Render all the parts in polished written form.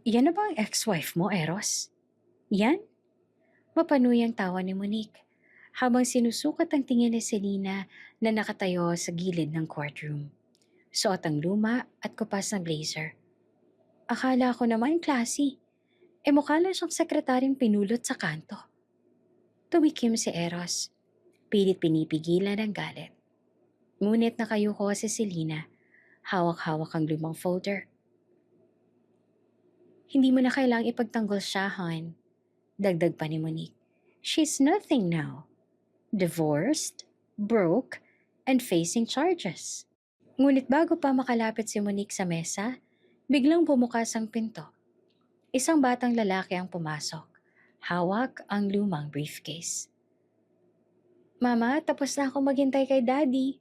Yan na ba ang ex-wife mo, Eros? Yan? Mapanuyang tawa ni Monique habang sinusukat ang tingin ni Selena na nakatayo sa gilid ng courtroom. Suot ang luma at kupas na blazer. Akala ko naman classy. Mukha lang siyang sekretaryong pinulot sa kanto. Tumikim si Eros. Pilit pinipigilan ang galit. Ngunit nakayuko si Selena. Hawak-hawak ang lumang folder. Hindi mo na kailangang ipagtanggol siya, hon. Dagdag pa ni Monique. She's nothing now. Divorced, broke, and facing charges. Ngunit bago pa makalapit si Monique sa mesa, biglang bumukas ang pinto. Isang batang lalaki ang pumasok. Hawak ang lumang briefcase. Mama, tapos na ako maghintay kay Daddy.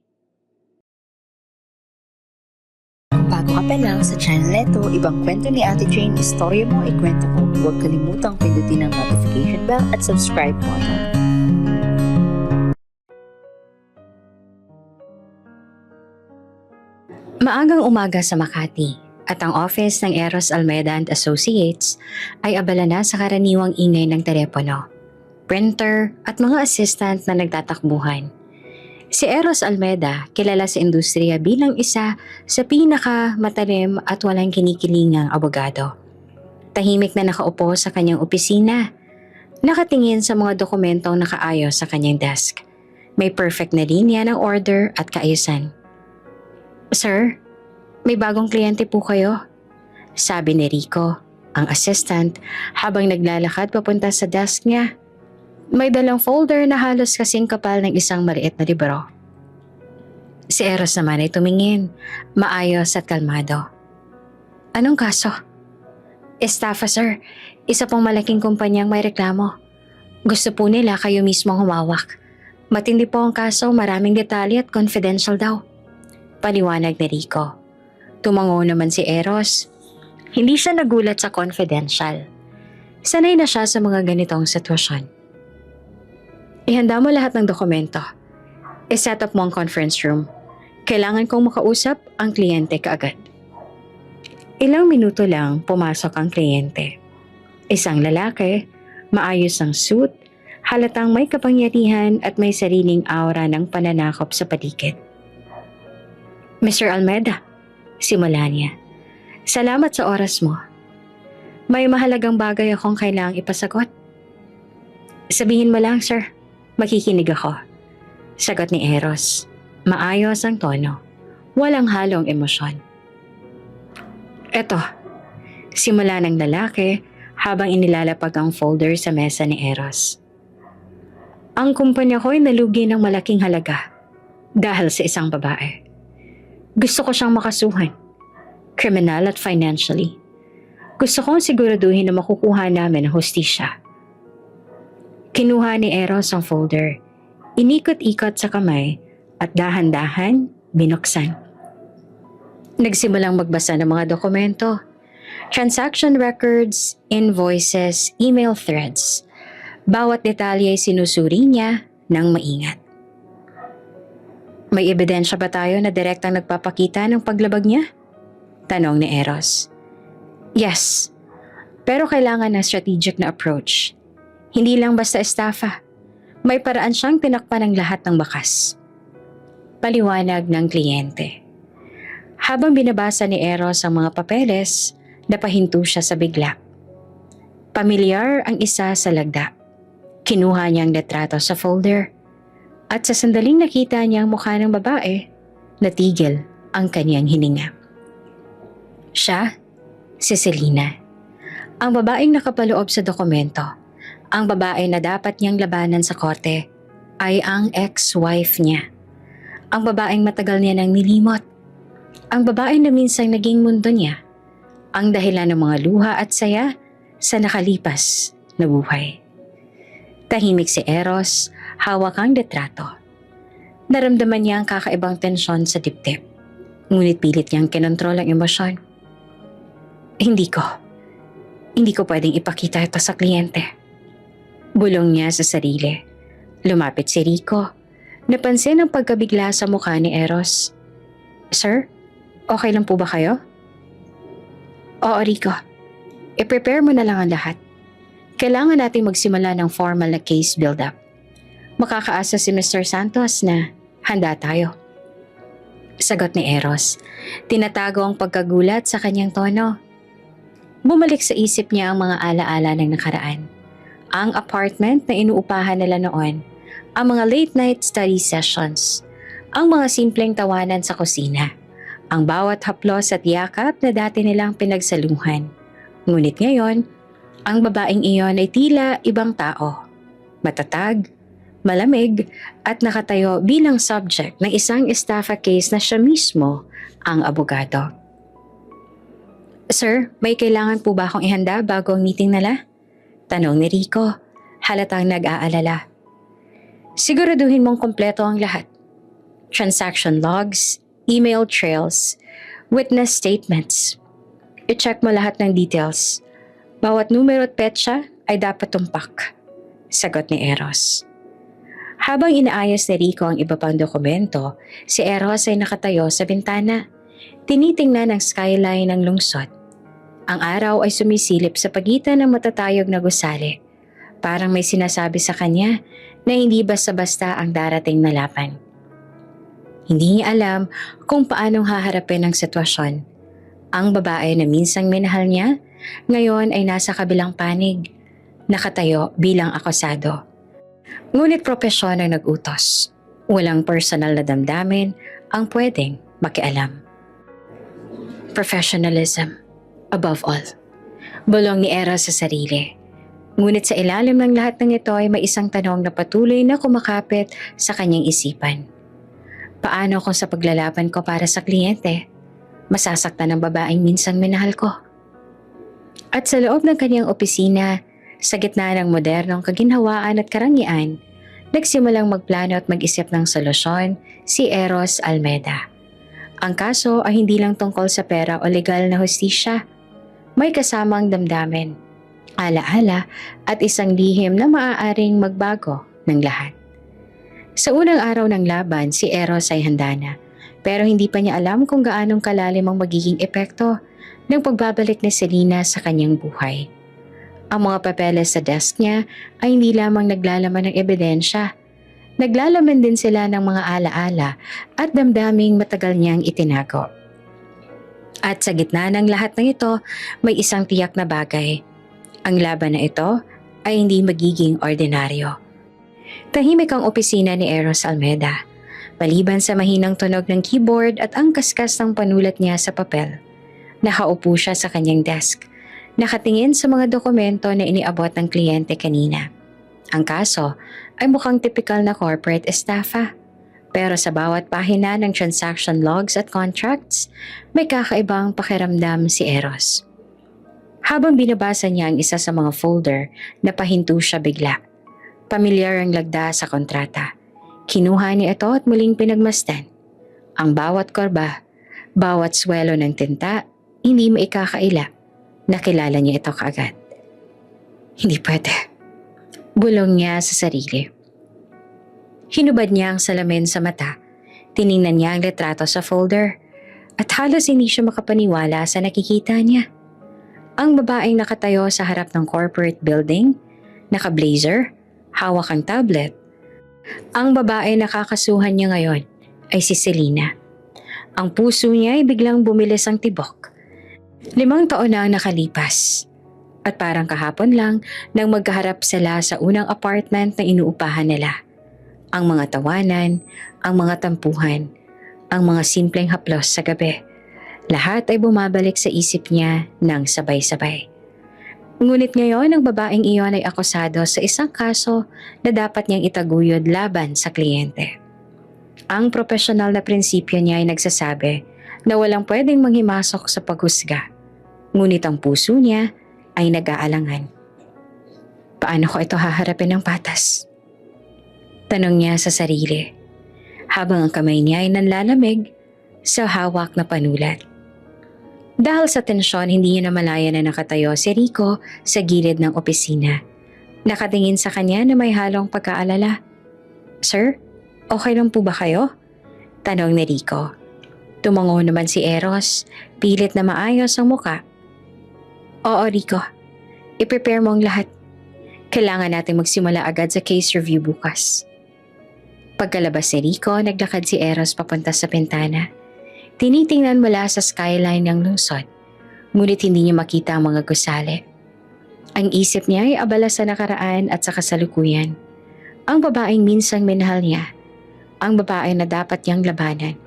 Kung bago ka pa lang sa channel neto, ibang kwento ni Ate Jane, istorya mo, ikwento ko. Huwag kalimutang pindutin ang notification bell at subscribe button. Maagang umaga sa Makati at ang office ng Eros Almeda and Associates ay abala na sa karaniwang ingay ng telepono, printer at mga assistant na nagtatakbuhan. Si Eros Almeda kilala sa industriya bilang isa sa pinakamatalim at walang kinikilingang abogado. Tahimik na nakaupo sa kanyang opisina, nakatingin sa mga dokumentong nakaayos sa kanyang desk. May perfect na linya ng order at kaayusan. Sir, may bagong kliyente po kayo, sabi ni Rico, ang assistant, habang naglalakad papunta sa desk niya. May dalang folder na halos kasing kapal ng isang maliit na libro. Si Eros naman ay tumingin, maayos at kalmado. Anong kaso? Estafa, sir. Isa pong malaking kumpanyang may reklamo. Gusto po nila kayo mismo humawak. Matindi po ang kaso, maraming detalye at confidential daw. Paliwanag ni Rico. Tumango naman si Eros. Hindi siya nagulat sa confidential. Sanay na siya sa mga ganitong sitwasyon. Ihanda mo lahat ng dokumento. I-set up mo ang conference room. Kailangan kong makausap ang kliyente kaagad. Ilang minuto lang pumasok ang kliyente. Isang lalaki, maayos ang suit, halatang may kapangyarihan at may sariling aura ng pananakop sa paligid. Mr. Almeda, simula niya. Salamat sa oras mo. May mahalagang bagay akong kailangang ipasagot. Sabihin mo lang, sir. Makikinig ako. Sagot ni Eros. Maayos ang tono. Walang halong emosyon. Eto, simula ng lalaki habang inilalapag ang folder sa mesa ni Eros. Ang kumpanya ko ay nalugi ng malaking halaga dahil sa isang babae. Gusto ko siyang makasuhan, criminal at financially. Gusto kong siguraduhin na makukuha namin ang hustisya. Kinuha ni Eros ang folder, inikot-ikot sa kamay at dahan-dahan binuksan. Nagsimulang magbasa ng mga dokumento, transaction records, invoices, email threads. Bawat detalye ay sinusuri niya ng maingat. May ebidensya ba tayo na direktang nagpapakita ng paglabag niya? Tanong ni Eros. Yes, pero kailangan ng strategic na approach. Hindi lang basta estafa. May paraan siyang tinakpan ng lahat ng bakas. Paliwanag ng kliyente. Habang binabasa ni Eros ang mga papeles, napahinto siya sa bigla. Pamilyar ang isa sa lagda. Kinuha niya ang litrato sa folder. At sa sandaling nakita niya ang mukha ng babae, natigil ang kanyang hininga. Siya, si Selena. Ang babaeng nakapaloob sa dokumento, ang babae na dapat niyang labanan sa korte, ay ang ex-wife niya. Ang babaeng matagal niya nang nilimot. Ang babae na minsang naging mundo niya. Ang dahilan ng mga luha at saya sa nakalipas na buhay. Tahimik si Eros, hawak ang litrato. Naramdaman niya ang kakaibang tensyon sa dibdib. Ngunit pilit niyang kinontrol ang emosyon. Hindi ko pwedeng ipakita ito sa kliyente. Bulong niya sa sarili. Lumapit si Rico. Napansin ang pagkabigla sa mukha ni Eros. Sir, okay lang po ba kayo? Oo, Rico. I-prepare mo na lang ang lahat. Kailangan natin magsimula ng formal na case build-up. Makakaasa si Mr. Santos na handa tayo. Sagot ni Eros. Tinatago ang pagkagulat sa kanyang tono. Bumalik sa isip niya ang mga alaala ng nakaraan. Ang apartment na inuupahan nila noon, ang mga late night study sessions, ang mga simpleng tawanan sa kusina, ang bawat haplos at yakap na dati nilang pinagsaluhan. Ngunit ngayon, ang babaeng iyon ay tila ibang tao. Matatag, malamig at nakatayo bilang subject ng isang estafa case na siya mismo ang abogado. Sir, may kailangan po ba akong ihanda bago ang meeting nila? Tanong ni Rico, halatang nag-aalala. Siguraduhin mong kompleto ang lahat. Transaction logs, email trails, witness statements. I-check mo lahat ng details. Bawat numero at petsa ay dapat tumpak. Sagot ni Eros. Habang inaayos ni Rico ang iba pang dokumento, si Eros ay nakatayo sa bintana. Tinitingnan ang skyline ng lungsod. Ang araw ay sumisilip sa pagitan ng matatayog na gusali. Parang may sinasabi sa kanya na hindi basta-basta ang darating na laban. Hindi niya alam kung paanong haharapin ang sitwasyon. Ang babae na minsang minahal niya, ngayon ay nasa kabilang panig, nakatayo bilang akusado. Ngunit propesyon ang nag-utos. Walang personal na damdamin ang pwedeng makialam. Professionalism, above all. Bulong ni Eros sa sarili. Ngunit sa ilalim ng lahat ng ito ay may isang tanong na patuloy na kumakapit sa kanyang isipan. Paano kung sa paglalaban ko para sa kliyente, masasaktan ng babaeng minsang minahal ko? At sa loob ng kanyang opisina, sa gitna ng modernong kaginhawaan at karangyaan, nagsimulang magplano at mag-isip ng solusyon si Eros Almeda. Ang kaso ay hindi lang tungkol sa pera o legal na hustisya. May kasamang damdamin, alaala at isang lihim na maaaring magbago ng lahat. Sa unang araw ng laban, si Eros ay handa na, pero hindi pa niya alam kung gaanong kalalim ang magiging epekto ng pagbabalik ni Selena sa kanyang buhay. Ang mga papeles sa desk niya ay hindi lamang naglalaman ng ebidensya. Naglalaman din sila ng mga alaala at damdaming matagal niyang itinago. At sa gitna ng lahat ng ito, may isang tiyak na bagay. Ang laban na ito ay hindi magiging ordinaryo. Tahimik ang opisina ni Eros Almeda. Maliban sa mahinang tunog ng keyboard at ang kaskas ng panulat niya sa papel. Nakaupo siya sa kanyang desk. Nakatingin sa mga dokumento na iniabot ng kliyente kanina. Ang kaso ay mukhang typical na corporate estafa. Pero sa bawat pahina ng transaction logs at contracts, may kakaibang pakiramdam si Eros. Habang binabasa niya ang isa sa mga folder, napahinto siya bigla. Pamilyar ang lagda sa kontrata. Kinuha niya ito at muling pinagmasdan. Ang bawat korba, bawat swelo ng tinta, hindi maikakaila. Nakilala niya ito kaagad. Hindi pwede. Bulong niya sa sarili. Hinubad niya ang salamin sa mata. Tiningnan niya ang litrato sa folder. At halos hindi siya makapaniwala sa nakikita niya. Ang babaeng nakatayo sa harap ng corporate building, naka-blazer, hawak ang tablet. Ang babae na kakasuhan niya ngayon ay si Selena. Ang puso niya ay biglang bumilis ang tibok. 5 taon na ang nakalipas. At parang kahapon lang nang magkaharap sila sa unang apartment na inuupahan nila. Ang mga tawanan, ang mga tampuhan, ang mga simpleng haplos sa gabi. Lahat ay bumabalik sa isip niya ng sabay-sabay. Ngunit ngayon ang babaeng iyon ay akusado sa isang kaso na dapat niyang itaguyod laban sa kliyente. Ang profesional na prinsipyo niya ay nagsasabi na walang pwedeng manghimasok sa paghusga. Ngunit ang puso niya ay nag-aalangan. Paano ko ito haharapin ng patas? Tanong niya sa sarili, habang ang kamay niya ay nanlalamig sa hawak na panulat. Dahil sa tensyon, hindi niya namalayan na nakatayo si Rico sa gilid ng opisina. Nakatingin sa kanya na may halong pagkaalala. Sir, okay lang po ba kayo? Tanong ni Rico. Tumango naman si Eros, pilit na maayos ang muka. Oo, Rico. I-prepare mo ang lahat. Kailangan natin magsimula agad sa case review bukas. Pagkalabas ni Rico, naglakad si Eros papunta sa bintana. Tinitingnan mula sa skyline ng lungsod, ngunit hindi niya makita ang mga gusali. Ang isip niya ay abala sa nakaraan at sa kasalukuyan. Ang babaeng minsang minahal niya, ang babae na dapat niyang labanan,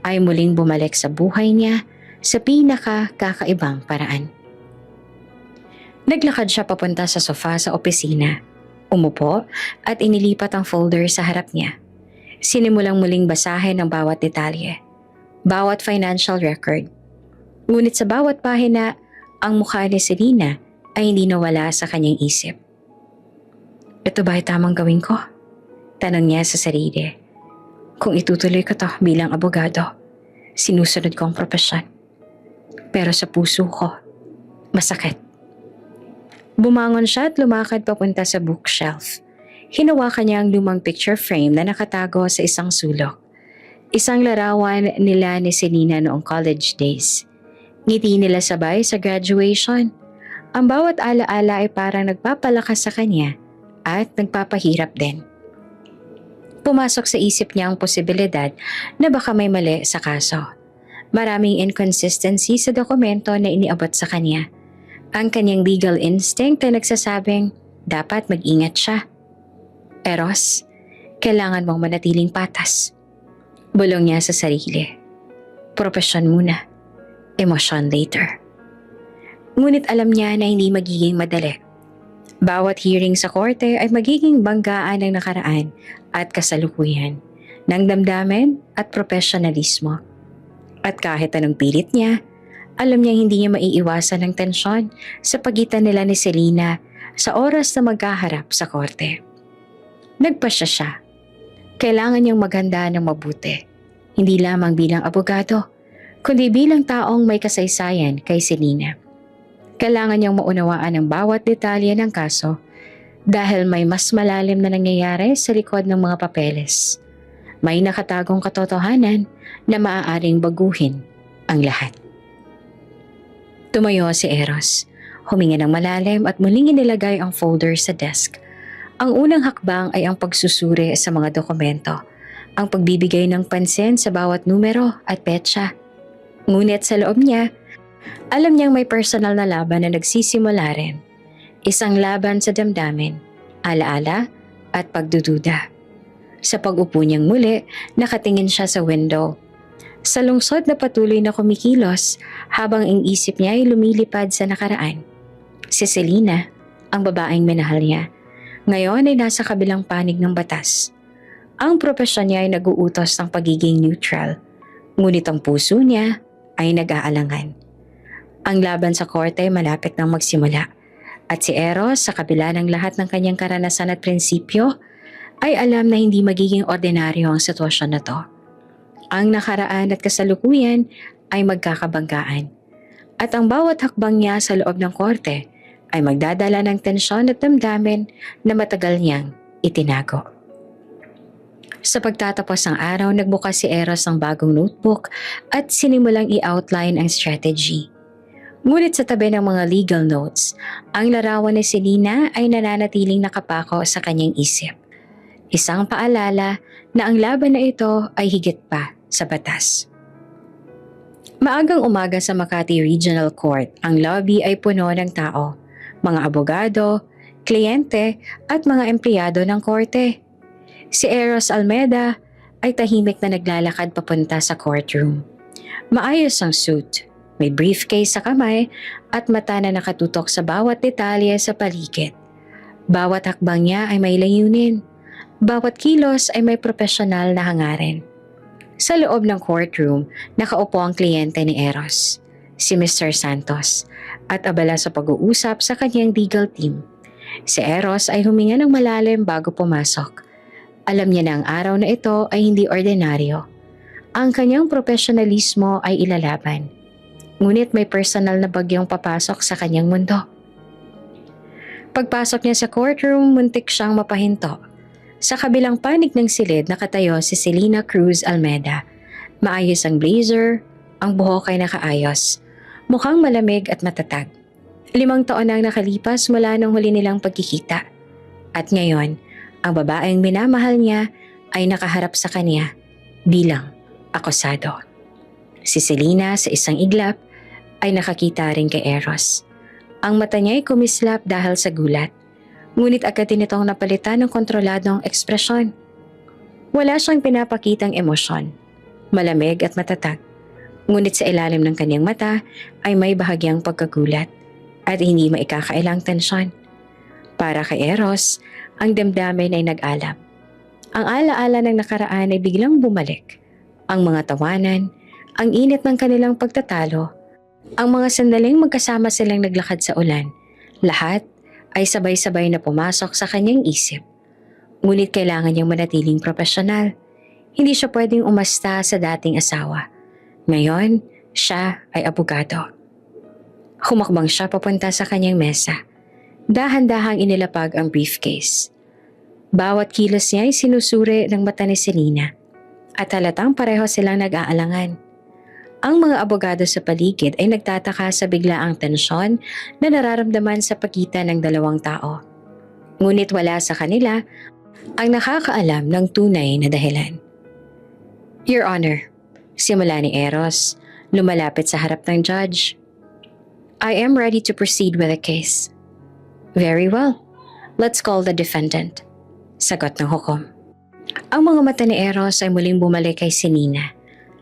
ay muling bumalik sa buhay niya sa pinaka-kakaibang paraan. Naglakad siya papunta sa sofa sa opisina. Umupo at inilipat ang folder sa harap niya. Sinimulang muling basahin ang bawat detalye, bawat financial record. Ngunit sa bawat pahina, ang mukha ni Selena ay hindi nawala sa kanyang isip. Ito ba ay tamang gawin ko? Tanong niya sa sarili. Kung itutuloy ko to bilang abogado, sinusunod ko ang propesyon. Pero sa puso ko, masakit. Bumangon siya at lumakad papunta sa bookshelf. Hinawakan niya ang lumang picture frame na nakatago sa isang sulok. Isang larawan nila ni Selena noong college days. Ngiti nila sabay sa graduation. Ang bawat alaala ay parang nagpapalakas sa kanya at nagpapahirap din. Pumasok sa isip niya ang posibilidad na baka may mali sa kaso. Maraming inconsistency sa dokumento na iniabot sa kanya. Ang kanyang legal instinct ay nagsasabing dapat mag-ingat siya. Eros, kailangan mong manatiling patas. Bulong niya sa sarili. Propesyon muna, emosyon later. Ngunit alam niya na hindi magiging madali. Bawat hearing sa korte ay magiging banggaan ng nakaraan at kasalukuyan, ng damdamin at profesionalismo. At kahit anong pilit niya, alam niya hindi niya maiiwasan ng tensyon sa pagitan nila ni Selena sa oras na magkaharap sa korte. Nagpasya siya. Kailangan niyang maghanda ng mabuti, hindi lamang bilang abogado, kundi bilang taong may kasaysayan kay Selena. Kailangan niyang maunawaan ang bawat detalye ng kaso dahil may mas malalim na nangyayari sa likod ng mga papeles. May nakatagong katotohanan na maaaring baguhin ang lahat. Tumayo si Eros, huminga ng malalim at muling inilagay ang folder sa desk. Ang unang hakbang ay ang pagsusuri sa mga dokumento, ang pagbibigay ng pansin sa bawat numero at petsa. Ngunit sa loob niya, alam niyang may personal na laban na nagsisimula rin. Isang laban sa damdamin, alaala at pagdududa. Sa pag-upo niyang muli, nakatingin siya sa window. Sa lungsod na patuloy na kumikilos habang ang isip niya ay lumilipad sa nakaraan. Si Selena, ang babaeng minahal niya, ngayon ay nasa kabilang panig ng batas. Ang propesyon niya ay nag-uutos ng pagiging neutral, ngunit ang puso niya ay nag-aalangan. Ang laban sa korte ay malapit nang magsimula at si Eros sa kabila ng lahat ng kanyang karanasan at prinsipyo ay alam na hindi magiging ordinaryo ang sitwasyon na to. Ang nakaraan at kasalukuyan ay magkakabanggaan at ang bawat hakbang niya sa loob ng korte ay magdadala ng tensyon at damdamin na matagal niyang itinago. Sa pagtatapos ng araw, nagbukas si Eros ng bagong notebook at sinimulang i-outline ang strategy. Ngunit sa tabi ng mga legal notes, ang larawan ni Selena ay nananatiling nakapako sa kanyang isip. Isang paalala na ang laban na ito ay higit pa sa batas. Maagang umaga sa Makati Regional Court, ang lobby ay puno ng tao, mga abogado, kliyente at mga empleyado ng korte. Si Eros Almeda ay tahimik na naglalakad papunta sa courtroom. Maayos ang suit, may briefcase sa kamay at mata na nakatutok sa bawat detalye sa paligid. Bawat hakbang niya ay may layunin. Bawat kilos ay may profesional na hangarin. Sa loob ng courtroom, nakaupo ang kliyente ni Eros, si Mr. Santos, at abala sa pag-uusap sa kanyang legal team. Si Eros ay huminga ng malalim bago pumasok. Alam niya na ang araw na ito ay hindi ordinaryo. Ang kanyang profesionalismo ay ilalaban. Ngunit may personal na bagyong papasok sa kanyang mundo. Pagpasok niya sa courtroom, muntik siyang mapahinto. Sa kabilang panig ng silid nakatayo si Selena Cruz Almeda. Maayos ang blazer, ang buhok ay nakaayos. Mukhang malamig at matatag. 5 taon na ang nakalipas mula nung huli nilang pagkikita. At ngayon, ang babaeng minamahal niya ay nakaharap sa kanya bilang akusado. Si Selena sa isang iglap ay nakakita rin kay Eros. Ang mata niya ay kumislap dahil sa gulat. Ngunit agad din itong napalitan ng kontroladong ekspresyon. Wala siyang pinapakitang emosyon. Malamig at matatag. Ngunit sa ilalim ng kanyang mata ay may bahagyang pagkagulat at hindi maikakailang tensyon. Para kay Eros, ang damdamin ay nag-alab. Ang alaala ng nakaraan ay biglang bumalik. Ang mga tawanan, ang init ng kanilang pagtatalo, ang mga sandaling magkasama silang naglakad sa ulan, lahat ay sabay-sabay na pumasok sa kanyang isip. Ngunit kailangan niyang manatiling profesional. Hindi siya pwedeng umasta sa dating asawa. Ngayon, siya ay abogado. Humakbang siya papunta sa kanyang mesa. Dahan-dahang inilapag ang briefcase. Bawat kilos niya ay sinusuri ng mata ni Selena at halatang pareho silang nag-aalangan. Ang mga abogado sa paligid ay nagtataka sa biglaang tensyon na nararamdaman sa pagitan ng dalawang tao. Ngunit wala sa kanila ang nakakaalam ng tunay na dahilan. Your Honor, simula ni Eros, lumalapit sa harap ng judge. I am ready to proceed with the case. Very well. Let's call the defendant. Sagot ng hukom. Ang mga mata ni Eros ay muling bumalik kay Selena.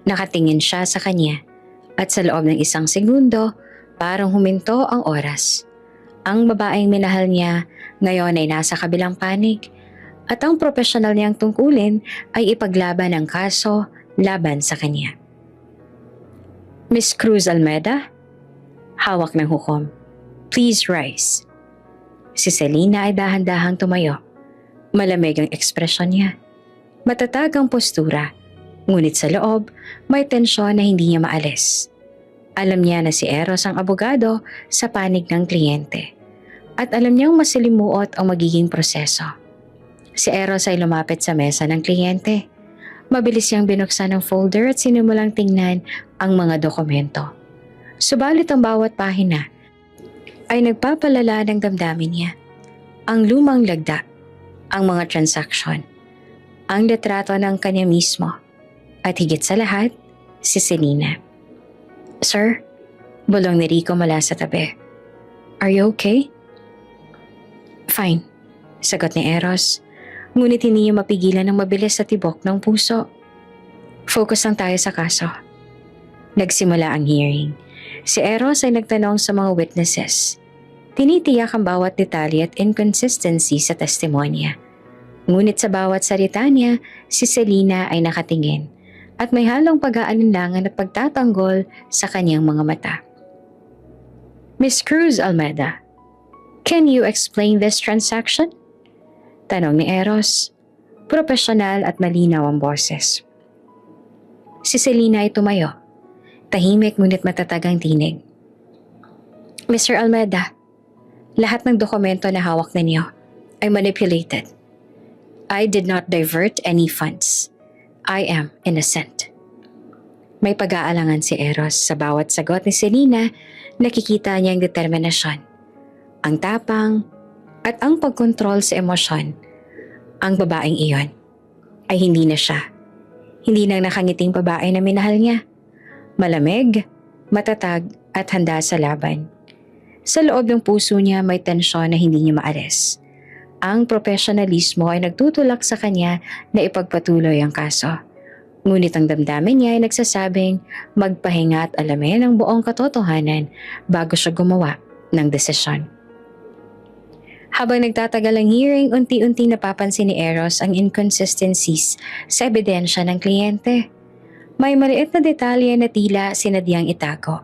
Nakatingin siya sa kanya at sa loob ng 1 segundo, parang huminto ang oras. Ang babaeng minahal niya ngayon ay nasa kabilang panig at ang profesional niyang tungkulin ay ipaglaban ang kaso laban sa kanya. Miss Cruz Almeda? Hawak ng hukom. Please rise. Si Selena ay dahan-dahang tumayo. Malamig ang ekspresyon niya. Matatag ang postura. Ngunit sa loob, may tensyon na hindi niya maalis. Alam niya na si Eros ang abogado sa panig ng kliyente. At alam niyang masilimuot ang magiging proseso. Si Eros ay lumapit sa mesa ng kliyente. Mabilis niyang binuksan ang folder at sinimulang tingnan ang mga dokumento. Subalit ang bawat pahina ay nagpapalala ng damdamin niya. Ang lumang lagda, ang mga transaksyon, ang litrato ng kanya mismo, at higit sa lahat, si Selena. Sir, bulong ni Rico mula sa tabi. Are you okay? Fine, sagot ni Eros, ngunit hindi niya mapigilan ng mabilis sa tibok ng puso. Focus lang tayo sa kaso. Nagsimula ang hearing. Si Eros ay nagtanong sa mga witnesses. Tinitiyak ang bawat detalye at inconsistency sa testimonya. Ngunit sa bawat salita niya, si Selena ay nakatingin at may halong pag-aalinlangan at pagtatanggol sa kanyang mga mata. Miss Cruz Almeda, can you explain this transaction? Tanong ni Eros. Profesional at malinaw ang boses. Si Selena ay tumayo. Tahimik ngunit matatag ang tinig. Mr. Almeda, lahat ng dokumento na hawak ninyo ay manipulated. I did not divert any funds. I am innocent. May pag-aalangan si Eros sa bawat sagot ni Selena, nakikita niya ang determinasyon, ang tapang, at ang pagkontrol sa emosyon. Ang babaeng iyon ay hindi na siya. Hindi nang nakangiting babae na minahal niya. Malamig, matatag at handa sa laban. Sa loob ng puso niya may tensyon na hindi niya maalis. Ang profesionalismo ay nagtutulak sa kanya na ipagpatuloy ang kaso. Ngunit ang damdamin niya ay nagsasabing magpahinga at alamin ang buong katotohanan bago siya gumawa ng desisyon. Habang nagtatagal ang hearing, unti-unti napapansin ni Eros ang inconsistencies sa ebidensya ng kliyente. May maliit na detalye na tila sinadyang itago.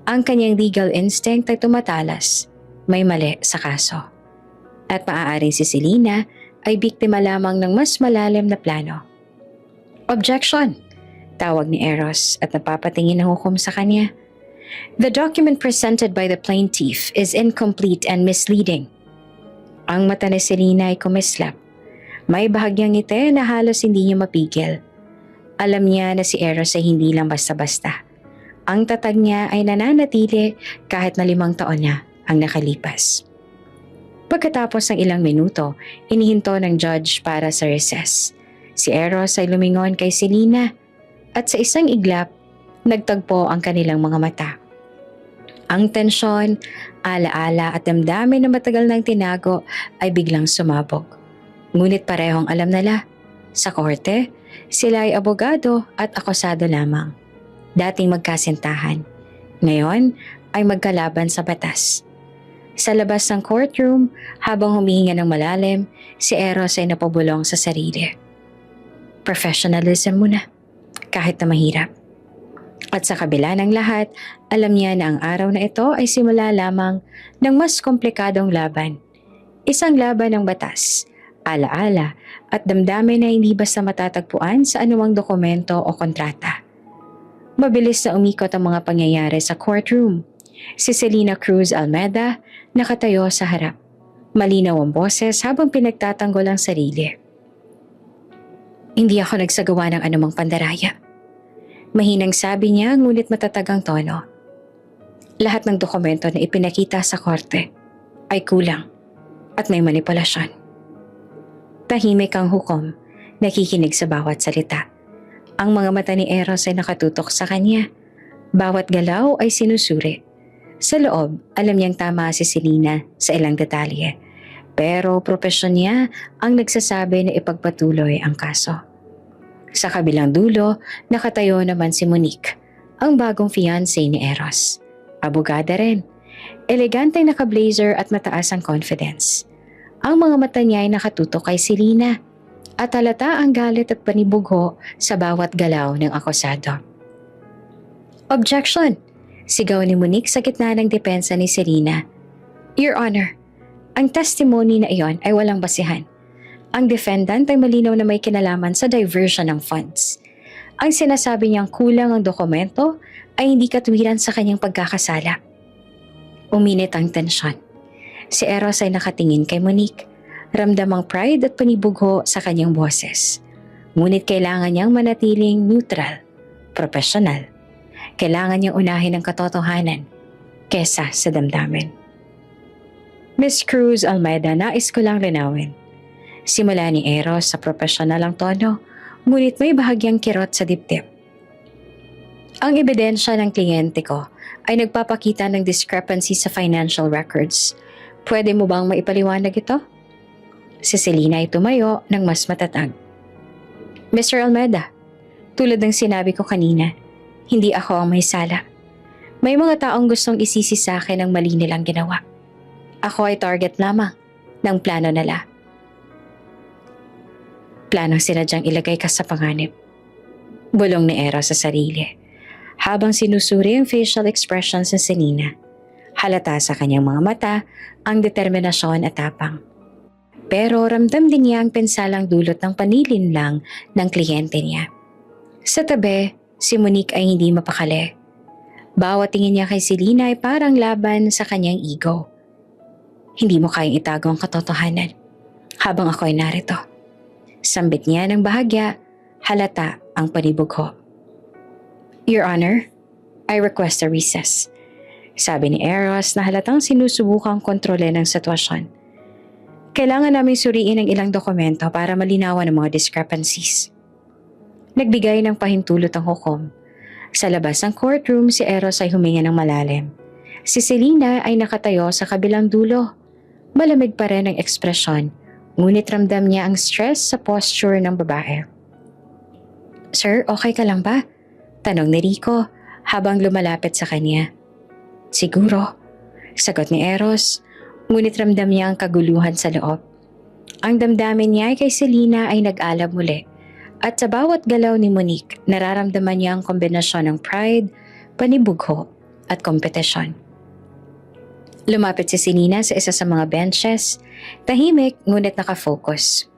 Ang kanyang legal instinct ay tumatalas. May mali sa kaso. At maaaring si Selena ay biktima lamang ng mas malalim na plano. Objection! Tawag ni Eros at napapatingin ang hukom sa kanya. The document presented by the plaintiff is incomplete and misleading. Ang mata ni Selena ay kumislap. May bahagyang ngiti na halos hindi niya mapigil. Alam niya na si Eros ay hindi lang basta-basta. Ang tatag niya ay nananatili kahit na 5 taon na ang nakalipas. Pagkatapos ng ilang minuto, inihinto ng judge para sa recess. Si Eros ay lumingon kay Selena at sa isang iglap, nagtagpo ang kanilang mga mata. Ang tensyon, alaala at damdamin na matagal nang tinago ay biglang sumabog. Ngunit parehong alam nila, sa korte, sila ay abogado at akusado lamang. Dating magkasintahan, ngayon ay magkalaban sa batas. Sa labas ng courtroom, habang humihinga ng malalim, si Eros ay napabulong sa sarili. Professionalism muna, kahit na mahirap. At sa kabila ng lahat, alam niya na ang araw na ito ay simula lamang ng mas komplikadong laban. Isang laban ng batas, alaala at damdamin na hindi basta matatagpuan sa anumang dokumento o kontrata. Mabilis na umikot ang mga pangyayari sa courtroom. Si Selena Cruz Almeda nakatayo sa harap. Malinaw ang boses habang pinagtatanggol ang sarili. Hindi ako nagsagawa ng anumang pandaraya. Mahinang sabi niya ngunit matatagang tono. Lahat ng dokumento na ipinakita sa korte ay kulang at may manipulasyon. Tahimik ang hukom, nakikinig sa bawat salita. Ang mga mata ni Eros ay nakatutok sa kanya. Bawat galaw ay sinusuri. Sa loob, alam niyang tama si Selena sa ilang detalye. Pero propesyon niya ang nagsasabi na ipagpatuloy ang kaso. Sa kabilang dulo, nakatayo naman si Monique, ang bagong fiancé ni Eros. Abogada rin. Eleganteng naka-blazer at mataas ang confidence. Ang mga mata niya ay nakatutok kay Selena at halata ang galit at panibugho sa bawat galaw ng akusado. Objection! Sigaw ni Monique sa gitna ng depensa ni Selena. Your Honor, ang testimony na iyon ay walang basihan. Ang defendant ay malinaw na may kinalaman sa diversion ng funds. Ang sinasabi niyang kulang ang dokumento ay hindi katwiran sa kanyang pagkakasala. Uminit ang tensyon. Si Eros ay nakatingin kay Monique. Ramdam ang pride at panibugho sa kanyang boses. Ngunit kailangan niyang manatiling neutral, professional. Kailangan niyang unahin ang katotohanan kesa sa damdamin. Miss Cruz Almeida, nais ko lang linawin. Simula ni Eros sa profesional ang tono, ngunit may bahagyang kirot sa dibdib. Ang ebidensya ng kliyente ko ay nagpapakita ng discrepancy sa financial records. Pwede mo bang maipaliwanag ito? Si Selena ay tumayo ng mas matatag. Mr. Almeida, tulad ng sinabi ko kanina, hindi ako ang may sala. May mga taong gustong isisi sa akin ang mali nilang ginawa. Ako ay target lamang ng plano nila. Planong sinadyang ilagay ka sa panganib. Bulong ni Eros sa sarili. Habang sinusuri ang facial expressions ng Selena, halata sa kanyang mga mata ang determinasyon at tapang. Pero ramdam din niya ang pensalang dulot ng panlilinlang ng kliyente niya. Sa tabi, si Monique ay hindi mapakali. Bawat tingin niya kay Selena ay parang laban sa kanyang ego. Hindi mo kayang itago ang katotohanan habang ako ay narito. Sambit niya ng bahagya, halata ang panibugho. Your Honor, I request a recess. Sabi ni Eros na halatang sinusubukang kontrolin ang sitwasyon. Kailangan namin suriin ang ilang dokumento para malinawan ang mga discrepancies. Nagbigay ng pahintulot ang hukom. Sa labas ng courtroom, si Eros ay huminga ng malalim. Si Selena ay nakatayo sa kabilang dulo. Malamig pa rin ang ekspresyon, ngunit ramdam niya ang stress sa posture ng babae. Sir, okay ka lang ba? Tanong ni Rico habang lumalapit sa kanya. Siguro, sagot ni Eros, ngunit ramdam niya ang kaguluhan sa loob. Ang damdamin niya kay Selena ay nag-alab muli. At sa bawat galaw ni Monique, nararamdaman niya ang kombinasyon ng pride, panibugho, at kompetisyon. Lumapit si Selena sa isa sa mga benches, tahimik ngunit nakafocus.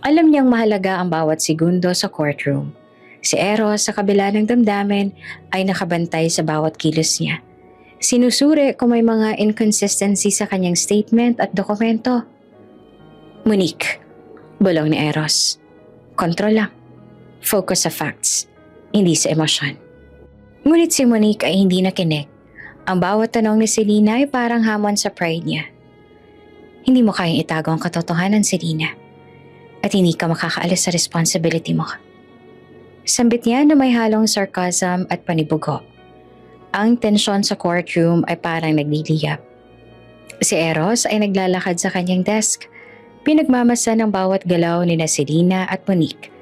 Alam niyang mahalaga ang bawat segundo sa courtroom. Si Eros sa kabila ng damdamin ay nakabantay sa bawat kilos niya. Sinusuri kung may mga inconsistency sa kanyang statement at dokumento. Monique, bulong ni Eros. Kontrol lang. Focus sa facts, hindi sa emosyon. Ngunit si Monique ay hindi nakinig. Ang bawat tanong ni Selena ay parang hamon sa pride niya. Hindi mo kayang itago ang katotohanan, Selena. At hindi ka makakaalis sa responsibility mo. Sambit niya na may halong sarcasm at panibugo. Ang tensyon sa courtroom ay parang nagliliyap. Si Eros ay naglalakad sa kanyang desk. Pinagmamasan ng bawat galaw ni Selena at Monique.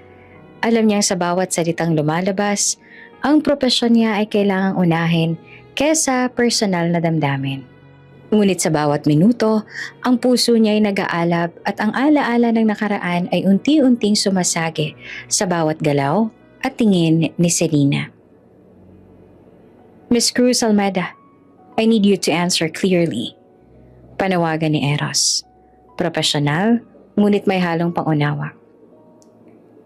Alam niyang sa bawat salitang lumalabas, ang propesyon niya ay kailangang unahin kesa personal na damdamin. Ngunit sa bawat minuto, ang puso niya ay nag-aalab at ang alaala ng nakaraan ay unti-unting sumasagi sa bawat galaw at tingin ni Selena. Miss Cruz Almeda, I need you to answer clearly. Panawagan ni Eros. Profesional, ngunit may halong pangunawa.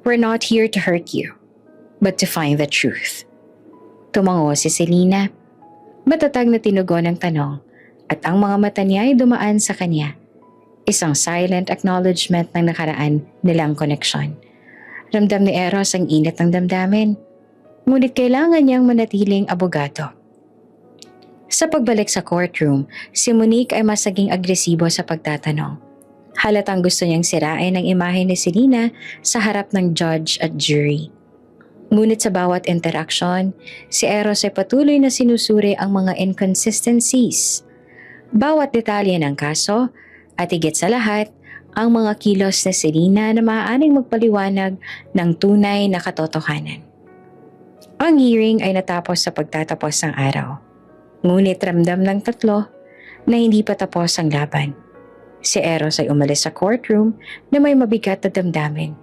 We're not here to hurt you, but to find the truth. Tumango si Selena. Matatag na tinugon ang tanong at ang mga mata niya ay dumaan sa kanya. Isang silent acknowledgement ng nakaraan nilang koneksyon. Ramdam ni Eros ang init ng damdamin, ngunit kailangan niyang manatiling abogado. Sa pagbalik sa courtroom, si Monique ay masaging agresibo sa pagtatanong. Halatang gusto niyang sirain ang imahe ni Selena sa harap ng judge at jury. Ngunit sa bawat interaksyon, si Eros ay patuloy na sinusuri ang mga inconsistencies. Bawat detalye ng kaso at higit sa lahat, ang mga kilos ni Selena na maaaring magpaliwanag ng tunay na katotohanan. Ang hearing ay natapos sa pagtatapos ng araw. Ngunit ramdam ng tatlo na hindi pa tapos ang laban. Si Eros ay umalis sa courtroom na may mabigat na damdamin.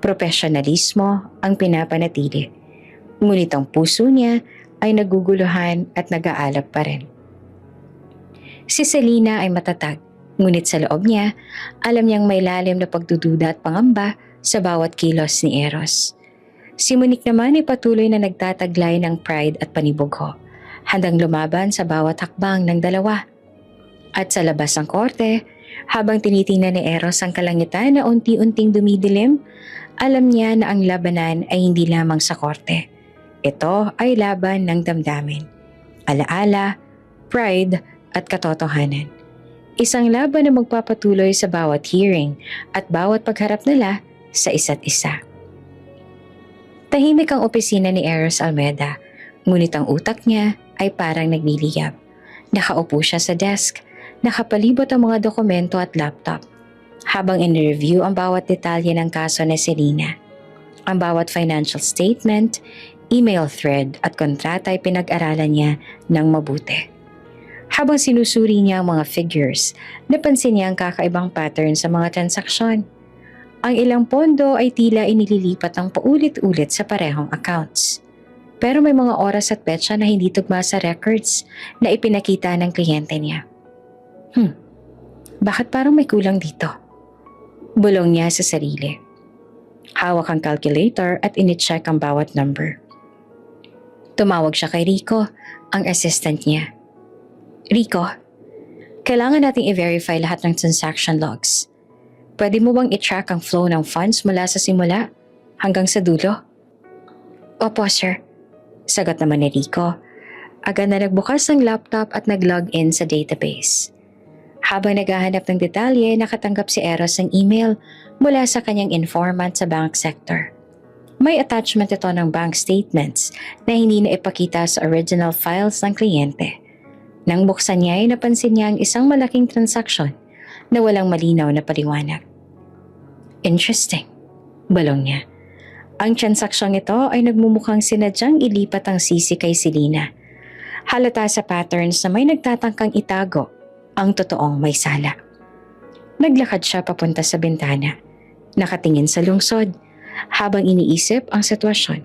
Profesionalismo ang pinapanatili. Ngunit ang puso niya ay naguguluhan at nag-aalab pa rin. Si Selena ay matatag, ngunit sa loob niya, alam niyang may lalim na pagdududa at pangamba sa bawat kilos ni Eros. Si Monique naman ay patuloy na nagtataglay ng pride at panibugho, handang lumaban sa bawat hakbang ng dalawa. At sa labas ng korte, habang tinitingnan ni Eros ang kalangitan na unti-unting dumidilim, alam niya na ang labanan ay hindi lamang sa korte. Ito ay laban ng damdamin, alaala, pride at katotohanan. Isang laban na magpapatuloy sa bawat hearing at bawat pagharap nila sa isa't isa. Tahimik ang opisina ni Eros Almeda, ngunit ang utak niya ay parang nagliliyab. Nakaupo siya sa desk, nakapalibot ang mga dokumento at laptop, habang in-review ang bawat detalye ng kaso ni Selena. Ang bawat financial statement, email thread at kontrata ay pinag-aralan niya ng mabuti. Habang sinusuri niya ang mga figures, napansin niya ang kakaibang pattern sa mga transaksyon. Ang ilang pondo ay tila inililipat ng paulit-ulit sa parehong accounts. Pero may mga oras at petsa na hindi tugma sa records na ipinakita ng kliyente niya. Bakit parang may kulang dito? Bulong niya sa sarili. Hawak ang calculator at inicheck ang bawat number. Tumawag siya kay Rico, ang assistant niya. Rico, kailangan nating i-verify lahat ng transaction logs. Pwede mo bang i-track ang flow ng funds mula sa simula hanggang sa dulo? Opo, sir. Sagot naman ni Rico. Agad na nagbukas ng laptop at nag-log in sa database. Habang naghahanap ng detalye, nakatanggap si Eros ng email mula sa kanyang informant sa bank sector. May attachment ito ng bank statements na hindi na ipakita sa original files ng kliyente. Nang buksan niya ay napansin niya ang isang malaking transaksyon na walang malinaw na paliwanag. Interesting, balong niya. Ang transaksyong ito ay nagmumukhang sinadyang ilipat ang sisi kay Selena. Halata sa patterns na may nagtatangkang itago ang totoong may sala. Naglakad siya papunta sa bintana, nakatingin sa lungsod, habang iniisip ang sitwasyon.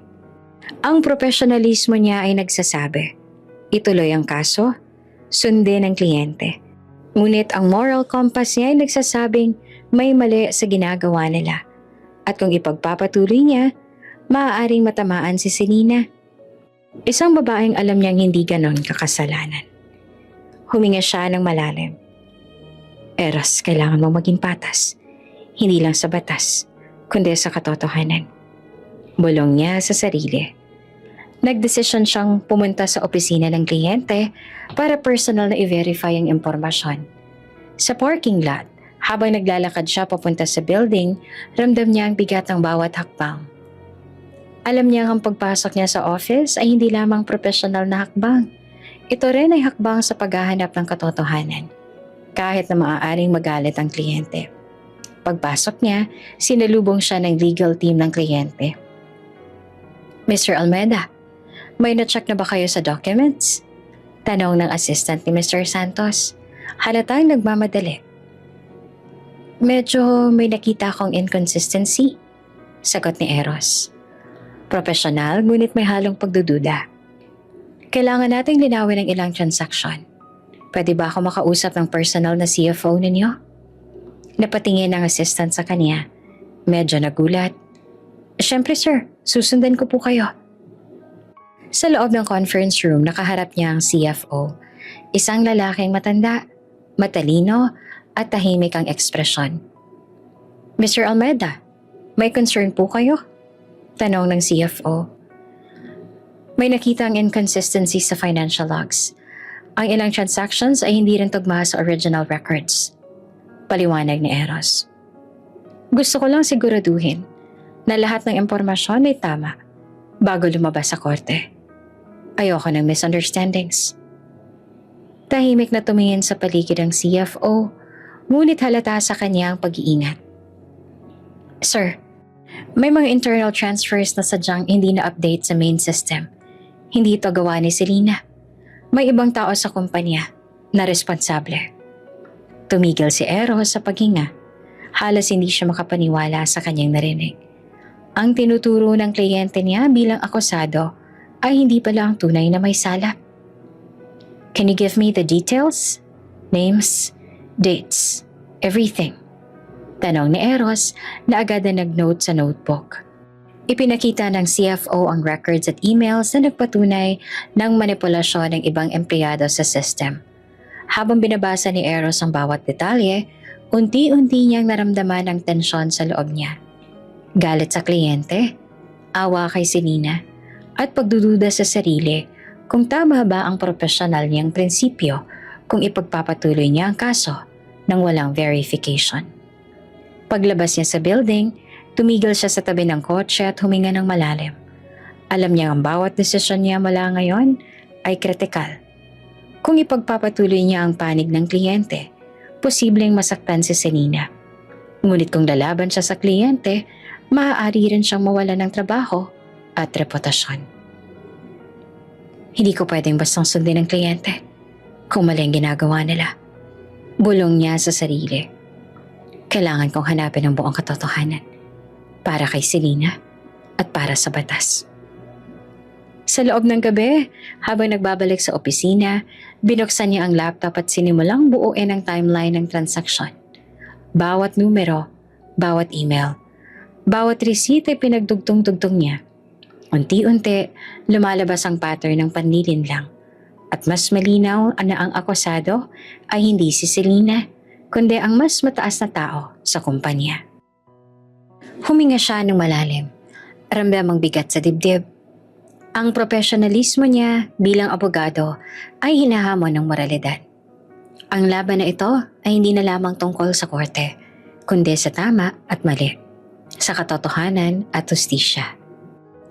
Ang profesionalismo niya ay nagsasabi, ituloy ang kaso, sundin ang kliyente. Ngunit ang moral compass niya ay nagsasabing may mali sa ginagawa nila. At kung ipagpapatuloy niya, maaaring matamaan si Selena. Isang babaeng alam niyang hindi ganon kakasalanan. Huminga siya ng malalim. Eros, kailangan mong maging patas. Hindi lang sa batas, kundi sa katotohanan. Bulong niya sa sarili. Nagdesisyon siyang pumunta sa opisina ng kliyente para personal na i-verify ang impormasyon. Sa parking lot, habang naglalakad siya papunta sa building, ramdam niya ang bigat ng bawat hakbang. Alam niya ang pagpasok niya sa office ay hindi lamang profesional na hakbang. Ito rin ay hakbang sa paghahanap ng katotohanan, kahit na maaaring magalit ang kliyente. Pagpasok niya, sinalubong siya ng legal team ng kliyente. Mr. Almeida, may na-check na ba kayo sa documents? Tanong ng assistant ni Mr. Santos. Halatang nagmamadali. Medyo may nakita akong inconsistency, sagot ni Eros. Profesional, ngunit may halong pagdududa. Kailangan nating linawin ang ilang transaksyon. Pwede ba ako makausap ng personal na CFO ninyo? Napatingin ang assistant sa kanya. Medyo nagulat. Siyempre sir, susundan ko po kayo. Sa loob ng conference room, nakaharap niya ang CFO. Isang lalaking matanda, matalino at tahimik ang ekspresyon. Mr. Almeida, may concern po kayo? Tanong ng CFO. May nakita ang inconsistency sa financial logs. Ang ilang transactions ay hindi rin tugma sa original records. Paliwanag ni Eros. Gusto ko lang siguraduhin na lahat ng impormasyon ay tama bago lumabas sa korte. Ayoko ng misunderstandings. Tahimik na tumingin sa paligid ang CFO, ngunit halata sa kanya ang pag-iingat. Sir, may mga internal transfers na sadyang hindi na-update sa main system. Hindi ito gawa ni Selena. May ibang tao sa kumpanya na responsable. Tumigil si Eros sa paghinga. Halos hindi siya makapaniwala sa kanyang narinig. Ang tinuturo ng kliyente niya bilang akusado ay hindi pala ang tunay na may sala. Can you give me the details? Names, dates, everything. Tanong ni Eros na agad na nag-note sa notebook. Ipinakita ng CFO ang records at emails na nagpatunay ng manipulasyon ng ibang empleyado sa system. Habang binabasa ni Eros ang bawat detalye, unti-unti niyang naramdaman ang tensyon sa loob niya. Galit sa kliyente, awa kay Selena, at pagdududa sa sarili kung tama ba ang profesional niyang prinsipyo kung ipagpapatuloy niya ang kaso nang walang verification. Paglabas niya sa building, tumigil siya sa tabi ng kotse at huminga ng malalim. Alam niya ang bawat desisyon niya mula ngayon ay kritikal. Kung ipagpapatuloy niya ang panig ng kliyente, posibleng masaktan si Selena. Ngunit kung lalaban siya sa kliyente, maaari rin siyang mawala ng trabaho at reputasyon. Hindi ko pwedeng bastang sundin ng kliyente kung mali ang ginagawa nila. Bulong niya sa sarili. Kailangan kong hanapin ang buong katotohanan para kay Selena at para sa batas. Sa loob ng gabi, habang nagbabalik sa opisina, binuksan niya ang laptop at sinimulang buuin ang timeline ng transaksyon. Bawat numero, bawat email, bawat receipt ay pinagdugtong-dugtong niya. Unti-unti, lumalabas ang pattern ng panlilinlang at mas malinaw na ang akusado ay hindi si Selena, kundi ang mas mataas na tao sa kumpanya. Huminga siya ng malalim. Ramdam ang bigat sa dibdib. Ang profesionalismo niya bilang abogado ay hinahamon ng moralidad. Ang laban na ito ay hindi na lamang tungkol sa korte, kundi sa tama at mali, sa katotohanan at hustisya.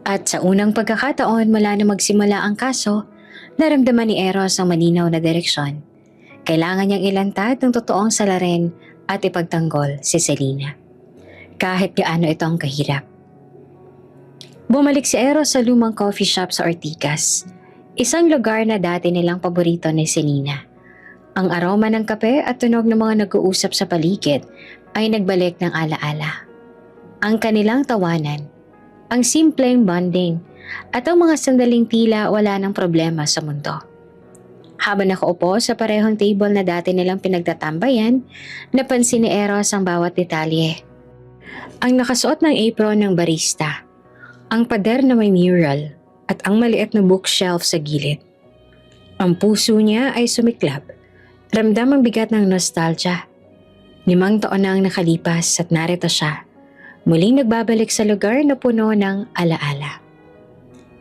At sa unang pagkakataon mula na magsimula ang kaso, naramdaman ni Eros ang malinaw na direksyon. Kailangan niyang ilantad ng totoong salarin at ipagtanggol si Selena. Kahit gaano ito ang kahirap. Bumalik si Eros sa lumang coffee shop sa Ortigas, isang lugar na dati nilang paborito ni Selena. Ang aroma ng kape at tunog ng mga nag-uusap sa paligid ay nagbalik ng alaala. Ang kanilang tawanan, ang simpleng bonding, at ang mga sandaling tila wala ng problema sa mundo. Habang nakaupo sa parehong table na dati nilang pinagtatambayan, napansin ni Eros ang bawat detalye. Ang nakasuot ng apron ng barista, ang pader na may mural, at ang maliit na bookshelf sa gilid. Ang puso niya ay sumiklab. Ramdam ang bigat ng nostalgia. 5 taon na ang nakalipas at narito siya, muling nagbabalik sa lugar na puno ng alaala.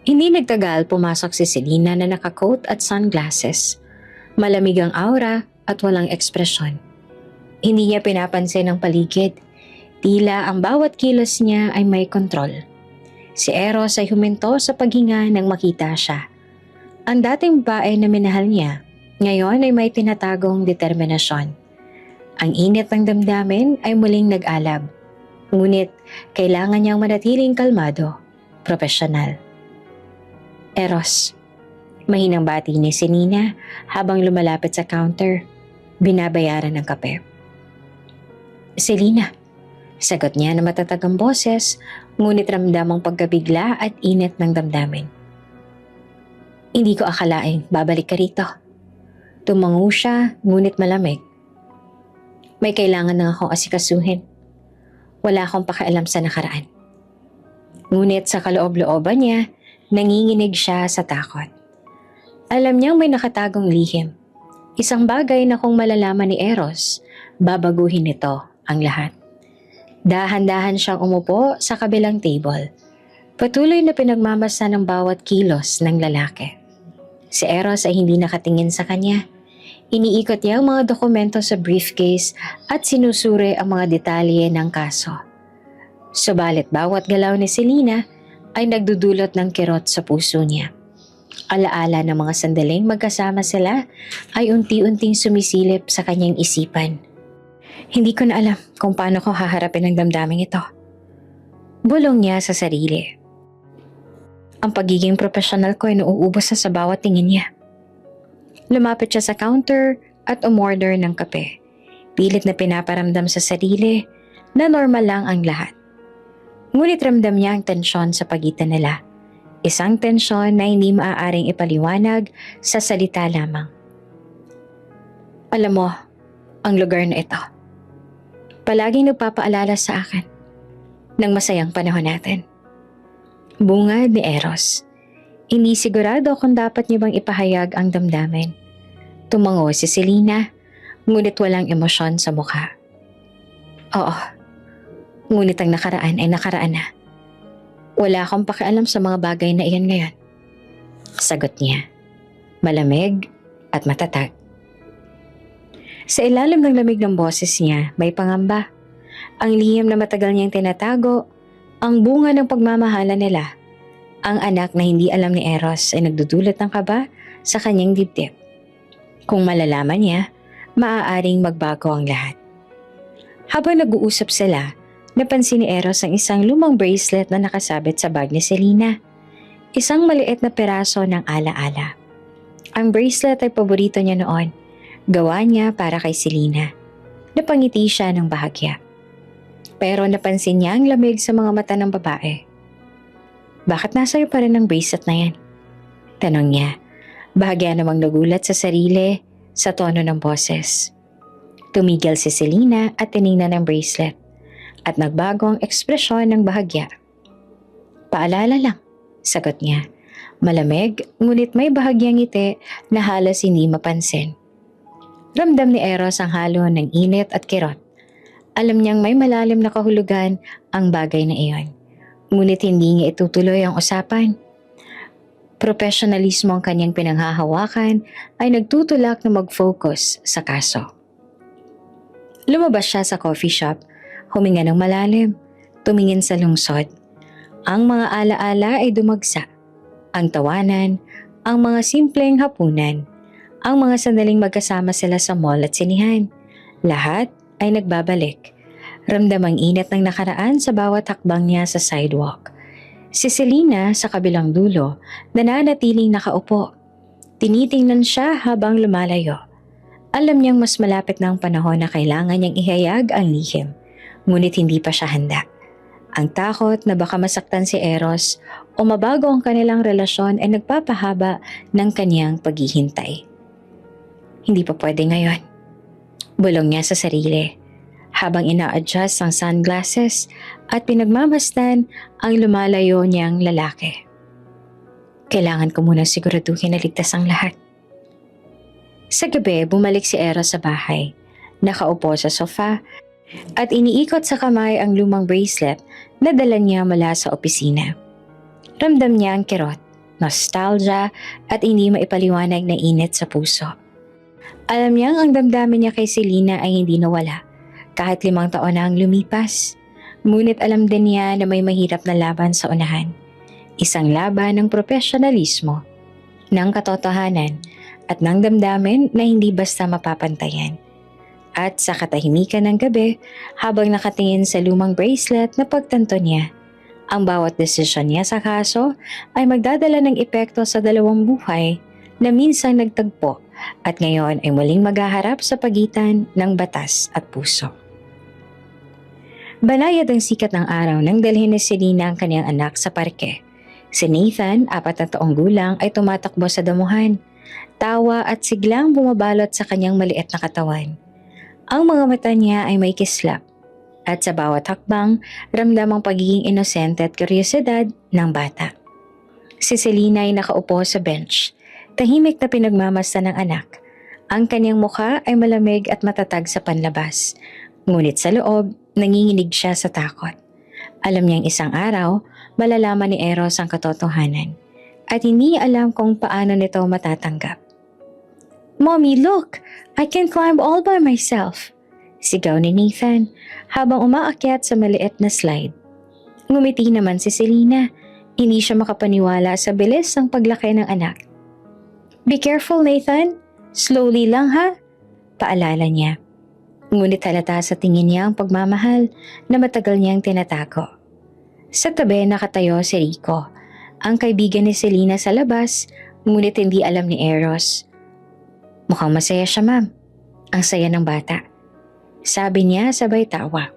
Hindi nagtagal pumasok si Selena na naka-coat at sunglasses. Malamig ang aura at walang ekspresyon. Hindi niya pinapansin ang paligid. Tila ang bawat kilos niya ay may kontrol. Si Eros ay huminto sa paghinga nang makita siya. Ang dating babae na minahal niya, ngayon ay may tinatagong determinasyon. Ang init ng damdamin ay muling nag-alab. Ngunit kailangan niyang manatiling kalmado, profesional. Eros, mahinang bati ni Selena habang lumalapit sa counter, binabayaran ng kape. Selena, sagot niya na matatag ang boses, ngunit ramdam ang pagkabigla at init ng damdamin. Hindi ko akalaing babalik ka rito. Tumango siya, ngunit malamig. May kailangan na akong asikasuhin. Wala akong pakialam sa nakaraan. Ngunit sa kaloob-looban niya, nanginginig siya sa takot. Alam niyang may nakatagong lihim. Isang bagay na kung malalaman ni Eros, babaguhin nito ang lahat. Dahan-dahan siyang umupo sa kabilang table. Patuloy na pinagmamasa ng bawat kilos ng lalaki. Si Eros ay hindi nakatingin sa kanya. Iniikot niya ang mga dokumento sa briefcase at sinusuri ang mga detalye ng kaso. Subalit bawat galaw ni Selena ay nagdudulot ng kirot sa puso niya. Alaala ng mga sandaling magkasama sila ay unti-unting sumisilip sa kanyang isipan. Hindi ko na alam kung paano ko haharapin ang damdaming ito. Bulong niya sa sarili. Ang pagiging profesional ko ay nauubos na sa bawat tingin niya. Lumapit siya sa counter at umorder ng kape. Pilit na pinaparamdam sa sarili na normal lang ang lahat. Ngunit ramdam niya ang tensyon sa pagitan nila. Isang tensyon na hindi maaaring ipaliwanag sa salita lamang. Alam mo, ang lugar na ito, palaging nagpapaalala sa akin ng masayang panahon natin. Bungad ni Eros. Hindi sigurado kung dapat niya bang ipahayag ang damdamin. Tumango si Selena, ngunit walang emosyon sa mukha. Oo, ngunit ang nakaraan ay nakaraan na. Wala akong pakialam sa mga bagay na iyan ngayon. Sagot niya, malamig at matatag. Sa ilalim ng lamig ng boses niya, may pangamba. Ang lihim na matagal niyang tinatago, ang bunga ng pagmamahala nila. Ang anak na hindi alam ni Eros ay nagdudulot ng kaba sa kanyang dibdib. Kung malalaman niya, maaaring magbago ang lahat. Habang nag-uusap sila, napansin ni Eros ang isang lumang bracelet na nakasabit sa bag ni Selena. Isang maliit na peraso ng ala-ala. Ang bracelet ay paborito niya noon. Gawa niya para kay Selena. Napangiti siya ng bahagya. Pero napansin niya ang lamig sa mga mata ng babae. Bakit nasa iyo pa rin ang bracelet na yan? Tanong niya. Bahagya namang nagulat sa sarili sa tono ng boses. Tumigil si Selena at tiningnan ang bracelet at nagbago ang ekspresyon ng bahagya. Paalala lang, sagot niya. Malamig, ngunit may bahagyang ngiti na halos hindi mapansin. Ramdam ni Eros ang halo ng init at kirot. Alam niyang may malalim na kahulugan ang bagay na iyon. Ngunit hindi niya itutuloy ang usapan. Profesionalismo ang kanyang pinanghahawakan ay nagtutulak na mag-focus sa kaso. Lumabas siya sa coffee shop, huminga ng malalim, tumingin sa lungsod. Ang mga alaala ay dumagsa. Ang tawanan, ang mga simpleng hapunan, ang mga sandaling magkasama sila sa mall at sinihan. Lahat ay nagbabalik. Ramdam ang init ng nakaraan sa bawat hakbang niya sa sidewalk. Si Selena sa kabilang dulo, nananatiling nakaupo. Tinitingnan siya habang lumalayo. Alam niyang mas malapit na ang panahon na kailangan niyang ihayag ang lihim, ngunit hindi pa siya handa. Ang takot na baka masaktan si Eros o mabago ang kanilang relasyon ay nagpapahaba ng kanyang paghihintay. Hindi pa pwede ngayon. Bulong niya sa sarili. Habang ina-adjust ang sunglasses at pinagmamasdan ang lumalayo niyang lalaki. Kailangan ko muna siguraduhin na ligtas ang lahat. Sa gabi, bumalik si Eros sa bahay. Nakaupo sa sofa at iniikot sa kamay ang lumang bracelet na dala niya mula sa opisina. Ramdam niya ang kirot. nostalgia at hindi maipaliwanag na init sa puso. Alam niyang ang damdamin niya kay Selena ay hindi nawala kahit 5 taon na ang lumipas. Ngunit alam din niya na may mahirap na laban sa unahan. Isang laban ng profesionalismo, ng katotohanan at ng damdamin na hindi basta mapapantayan. At sa katahimikan ng gabi, habang nakatingin sa lumang bracelet na pagtanto niya, ang bawat desisyon niya sa kaso ay magdadala ng epekto sa dalawang buhay na minsang nagtagpo at ngayon ay muling maghaharap sa pagitan ng batas at puso. Banayad ang sikat ng araw nang dalhin ni Selena ang kanyang anak sa parke. Si Nathan, 4 na taong gulang, ay tumatakbo sa damuhan. Tawa at siglang bumabalot sa kanyang maliit na katawan. Ang mga mata niya ay may kislap. At sa bawat hakbang, ramdam ang pagiging inosente at kuryosidad ng bata. Si Selena ay nakaupo sa bench. Tahimik na pinagmamasta ng anak. Ang kanyang mukha ay malamig at matatag sa panlabas. Ngunit sa loob, nanginginig siya sa takot. Alam niyang isang araw, malalaman ni Eros ang katotohanan. At hindi alam kung paano nito matatanggap. "Mommy, look! I can climb all by myself!" Sigaw ni Nathan habang umaakyat sa maliit na slide. Ngumiti naman si Selena. Hindi siya makapaniwala sa bilis ng paglaki ng anak. "Be careful, Nathan. Slowly lang ha?" Paalala niya. Ngunit halata sa tingin niya ang pagmamahal na matagal niyang tinatago. Sa tabi nakatayo si Rico, ang kaibigan ni Selena sa labas, ngunit hindi alam ni Eros. "Mukhang masaya siya, ma'am. Ang saya ng bata." Sabi niya sabay tawa.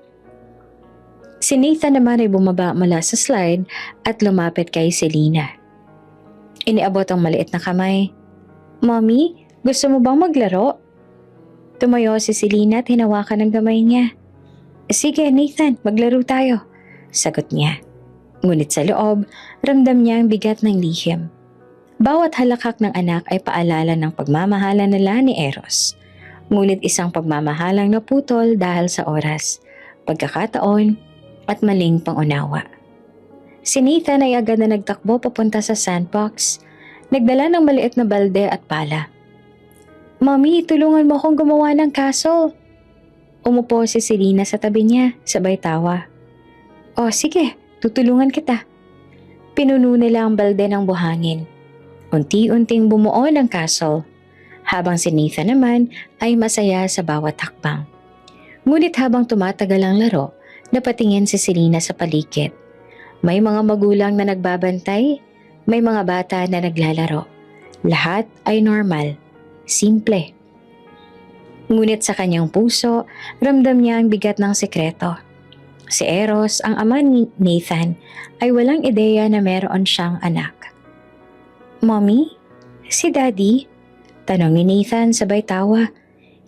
Si Nathan naman ay bumaba mula sa slide at lumapit kay Selena. Iniabot ang maliit na kamay. "Mommy, gusto mo bang maglaro?" Tumayo si Selena at hinawakan ng kamay niya. "Sige Nathan, maglaro tayo," sagot niya. Ngunit sa loob, ramdam niya ang bigat ng lihim. Bawat halakhak ng anak ay paalala ng pagmamahalan nila ni Eros. Ngunit isang pagmamahalang naputol dahil sa oras, pagkakataon at maling pangunawa. Si Nathan ay agad na nagtakbo papunta sa sandbox. Nagdala ng maliit na balde at pala. "Mommy, tulungan mo akong gumawa ng castle." Umupo si Selena sa tabi niya, sabay tawa. "Oh sige, tutulungan kita." Pinuno nila ang balde ng buhangin. Unti-unting bumuo ng castle, habang si Nathan naman ay masaya sa bawat hakbang. Ngunit habang tumatagal ang laro, napatingin si Selena sa paligid. May mga magulang na nagbabantay, may mga bata na naglalaro. Lahat ay normal, simple. Ngunit sa kanyang puso, ramdam niya ang bigat ng sekreto. Si Eros, ang ama ni Nathan, ay walang ideya na meron siyang anak. "Mommy? Si Daddy?" Tanong ni Nathan sabay tawa.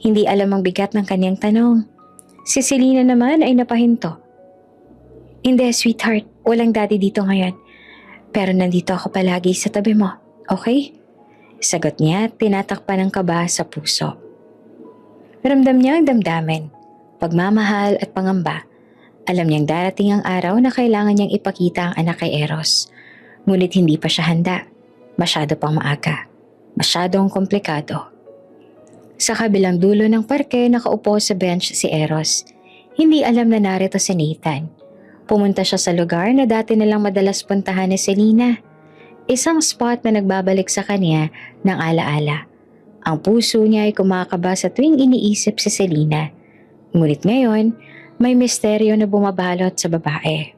Hindi alam ang bigat ng kanyang tanong. Si Selena naman ay napahinto. "Hindi, sweetheart. Walang daddy dito ngayon. Pero nandito ako palagi sa tabi mo, okay?" Sagot niya at tinatakpan ng kaba sa puso. Ramdam niya ang damdamin, pagmamahal at pangamba. Alam niyang darating ang araw na kailangan niyang ipakita ang anak kay Eros. Ngunit hindi pa siya handa. Masyado pang maaga. Masyadong komplikado. Sa kabilang dulo ng parke, nakaupo sa bench si Eros. Hindi alam na narito si Nathan. Pumunta siya sa lugar na dati nilang madalas puntahan ni Selena. Isang spot na nagbabalik sa kanya ng alaala. Ang puso niya ay kumakaba sa tuwing iniisip si Selena. Ngunit ngayon, may misteryo na bumabalot sa babae.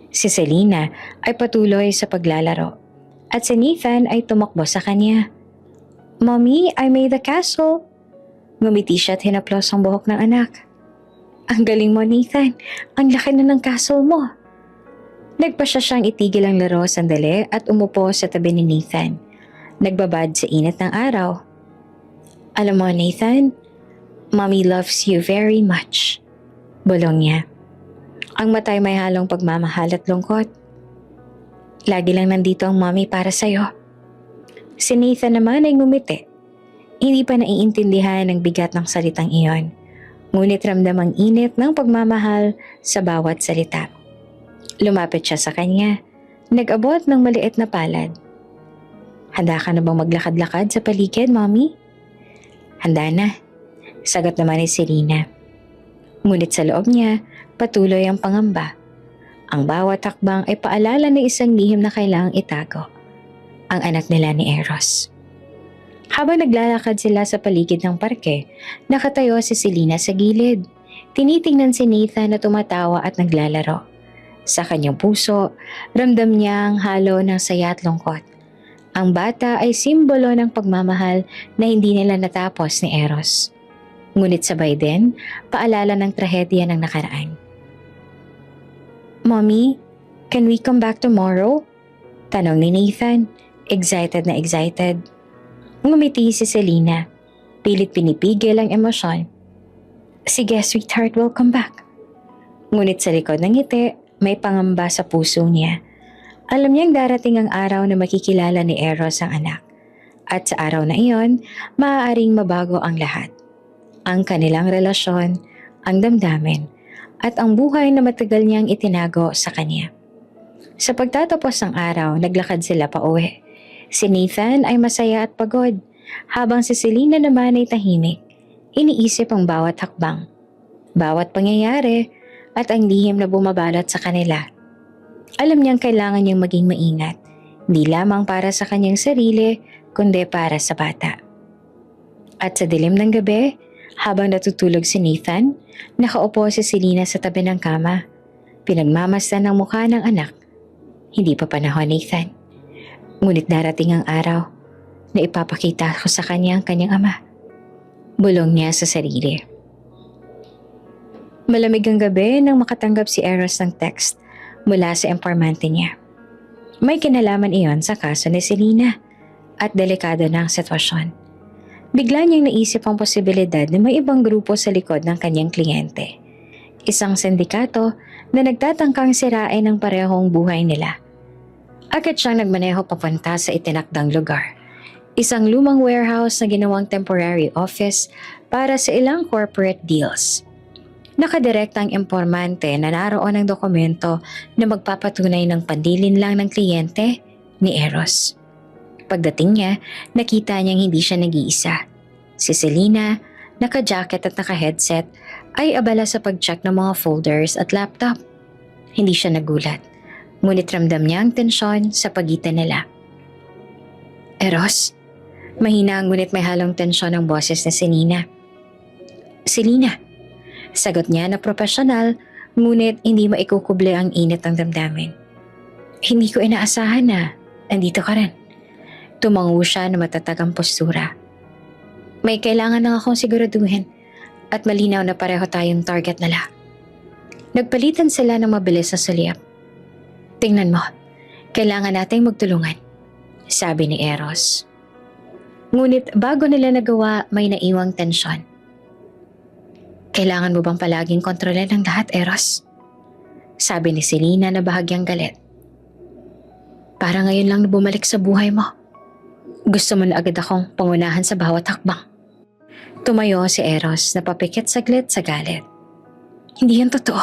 Si Selena ay patuloy sa paglalaro. At si Nathan ay tumakbo sa kanya. "Mommy, I made the castle." Ngumiti siya at hinaplos ang buhok ng anak. "Ang galing mo, Nathan. Ang laki na ng castle mo." Nagpasya siyang itigil ang laro sandali at umupo sa tabi ni Nathan. Nagbabad sa init ng araw. "Alam mo, Nathan, Mommy loves you very much." Bulong niya. Ang matay may halong pagmamahal at lungkot. "Lagi lang nandito ang Mommy para sa'yo." Si Nathan naman ay ngumiti. Hindi pa naiintindihan ang bigat ng salitang iyon. Ngunit ramdam ang init ng pagmamahal sa bawat salita. Lumapit siya sa kanya. Nag-abot ng maliit na palad. Handa ka na bang maglakad-lakad sa paligid, Mommy? Handa na, sagot naman ni Selena. Ngunit sa loob niya, patuloy ang pangamba. Ang bawat hakbang ay paalala ng isang lihim na kailangang itago. Ang anak nila ni Eros. Habang naglalakad sila sa paligid ng parke, nakatayo si Selena sa gilid. Tinitingnan si Nathan na tumatawa at naglalaro. Sa kanyang puso, ramdam niya ang halo ng saya at lungkot. Ang bata ay simbolo ng pagmamahal na hindi nila natapos ni Eros. Ngunit sabay din, paalala ng trahedya ng nakaraan. Mommy, can we come back tomorrow? Tanong ni Nathan, excited na excited. Ngumiti si Selena, pilit pinipigil ang emosyon. Sige sweetheart, we'll come back. Ngunit sa likod ng ngiti, may pangamba sa puso niya. Alam niyang darating ang araw na makikilala ni Eros ang anak. At sa araw na iyon, maaaring mabago ang lahat. Ang kanilang relasyon, ang damdamin, at ang buhay na matagal niyang itinago sa kanya. Sa pagtatapos ng araw, naglakad sila pa uwi. Si Nathan ay masaya at pagod, habang si Selena naman ay tahimik. Iniisip ang bawat hakbang, bawat pangyayari, at ang lihim na bumabalot sa kanila. Alam niyang kailangan niyang maging maingat, hindi lamang para sa kanyang sarili, kundi para sa bata. At sa dilim ng gabi, habang natutulog si Nathan, nakaupo si Selena sa tabi ng kama. Pinagmamasdan ang mukha ng anak. Hindi pa panahon, Nathan. Ngunit darating ang araw na ipapakita ko sa kanya ang kanyang ama. Bulong niya sa sarili. Malamig ang gabi nang makatanggap si Eros ng text mula sa impormante niya. May kinalaman iyon sa kaso ni Selena at delikado na ang sitwasyon. Bigla niyang naisip ang posibilidad na may ibang grupo sa likod ng kanyang kliyente. Isang sindikato na nagtatangkang sirain ang parehong buhay nila. Agad siyang nagmaneho papunta sa itinakdang lugar. Isang lumang warehouse na ginawang temporary office para sa ilang corporate deals. Nakadirekta ang impormante na naroon ang dokumento na magpapatunay ng pandilin lang ng kliyente ni Eros. Pagdating niya, nakita niyang hindi siya nag-iisa. Si Selena, naka-jacket at naka-headset, ay abala sa pag-check ng mga folders at laptop. Hindi siya nagulat. Ngunit ramdam niya ang tensyon sa pagitan nila. Eros? Mahina ngunit may halong tensyon ang boses ni Selena. Selena, sagot niya na profesional, ngunit hindi maikukuble ang init ng damdamin. Hindi ko inaasahan na nandito ka rin. Tumango siya na matatag ang postura. May kailangan lang akong siguraduhin at malinaw na pareho tayong target nila. Nagpalitan sila ng mabilis na sulyap. Tingnan mo, kailangan nating magtulungan, sabi ni Eros. Ngunit bago nila nagawa, may naiwang tensyon. Kailangan mo bang palaging kontrolin ang lahat, Eros? Sabi ni Selena na bahagyang galit. Para ngayon lang na bumalik sa buhay mo. Gusto mo na agad akong pangunahan sa bawat hakbang. Tumayo si Eros na papikit saglit sa galit. Hindi yan totoo.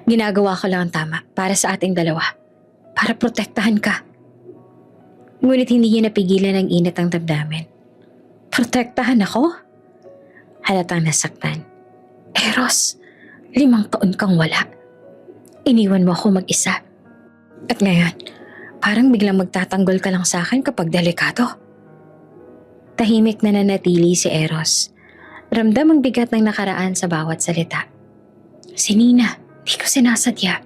Ginagawa ko lang ang tama para sa ating dalawa. Para protektahan ka. Ngunit hindi niya napigilan ang init ng damdamin. Protektahan ako? Halatang nasaktan. Eros, 5 taon kang wala. Iniwan mo ako mag-isa. At ngayon, parang biglang magtatanggol ka lang sa akin kapag delikado. Tahimik na nanatili si Eros. Ramdam ang bigat ng nakaraan sa bawat salita. Si Nina, di ko sinasadya.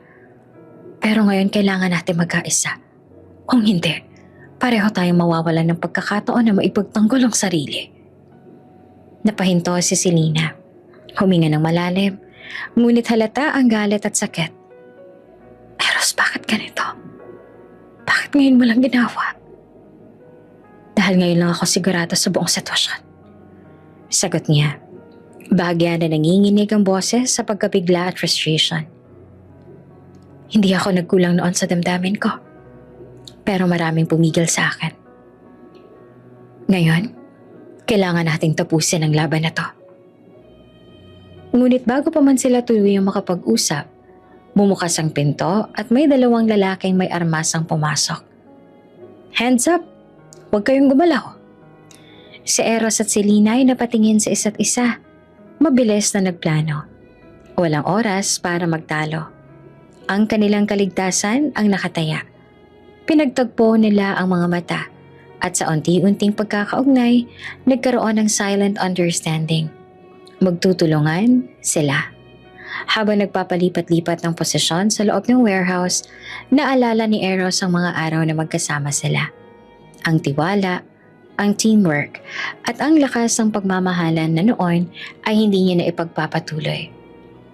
Pero ngayon kailangan natin magkaisa. Kung hindi, pareho tayong mawawalan ng pagkakataon na maipagtanggol ang sarili. Napahinto si Selena. Huminga ng malalim, ngunit halata ang galit at sakit. Eros, bakit ganito? Bakit ngayon mo lang ginawa? Dahil ngayon lang ako sigurado sa buong sitwasyon. Sagot niya. Bahagya na nanginginig ang boses sa pagkabigla at frustration. Hindi ako nagkulang noon sa damdamin ko. Pero maraming pumigil sa akin. Ngayon, kailangan nating tapusin ang laban na to. Ngunit bago pa man sila tuluyang makapag-usap, bumukas ang pinto at may 2 lalaking may armas ang pumasok. Hands up! Huwag kayong gumalaw. Si Eros at si Lina ay napatingin sa isa't isa. Mabilis na nagplano. Walang oras para magtalo. Ang kanilang kaligtasan ang nakataya. Pinagtagpo nila ang mga mata at sa unti-unting pagkakaugnay, nagkaroon ng silent understanding. Magtutulungan sila. Habang nagpapalipat-lipat ng posisyon sa loob ng warehouse, naalala ni Eros ang mga araw na magkasama sila. Ang tiwala, ang teamwork, at ang lakas ng pagmamahalan na noon ay hindi niya na ipagpapatuloy.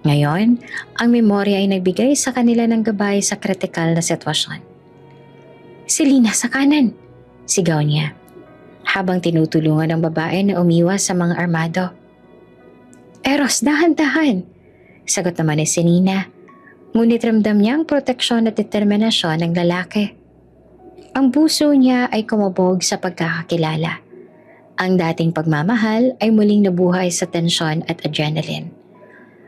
Ngayon, ang memorya ay nagbigay sa kanila ng gabay sa kritikal na sitwasyon. "Si Lina sa kanan!" sigaw niya, habang tinutulungan ng babae na umiwas sa mga armado. "Eros, dahan-dahan!" sagot naman ni si Lina, ngunit ramdam niya ang proteksyon at determinasyon ng lalaki. Ang puso niya ay kumabog sa pagkakakilala. Ang dating pagmamahal ay muling nabuhay sa tensyon at adrenaline.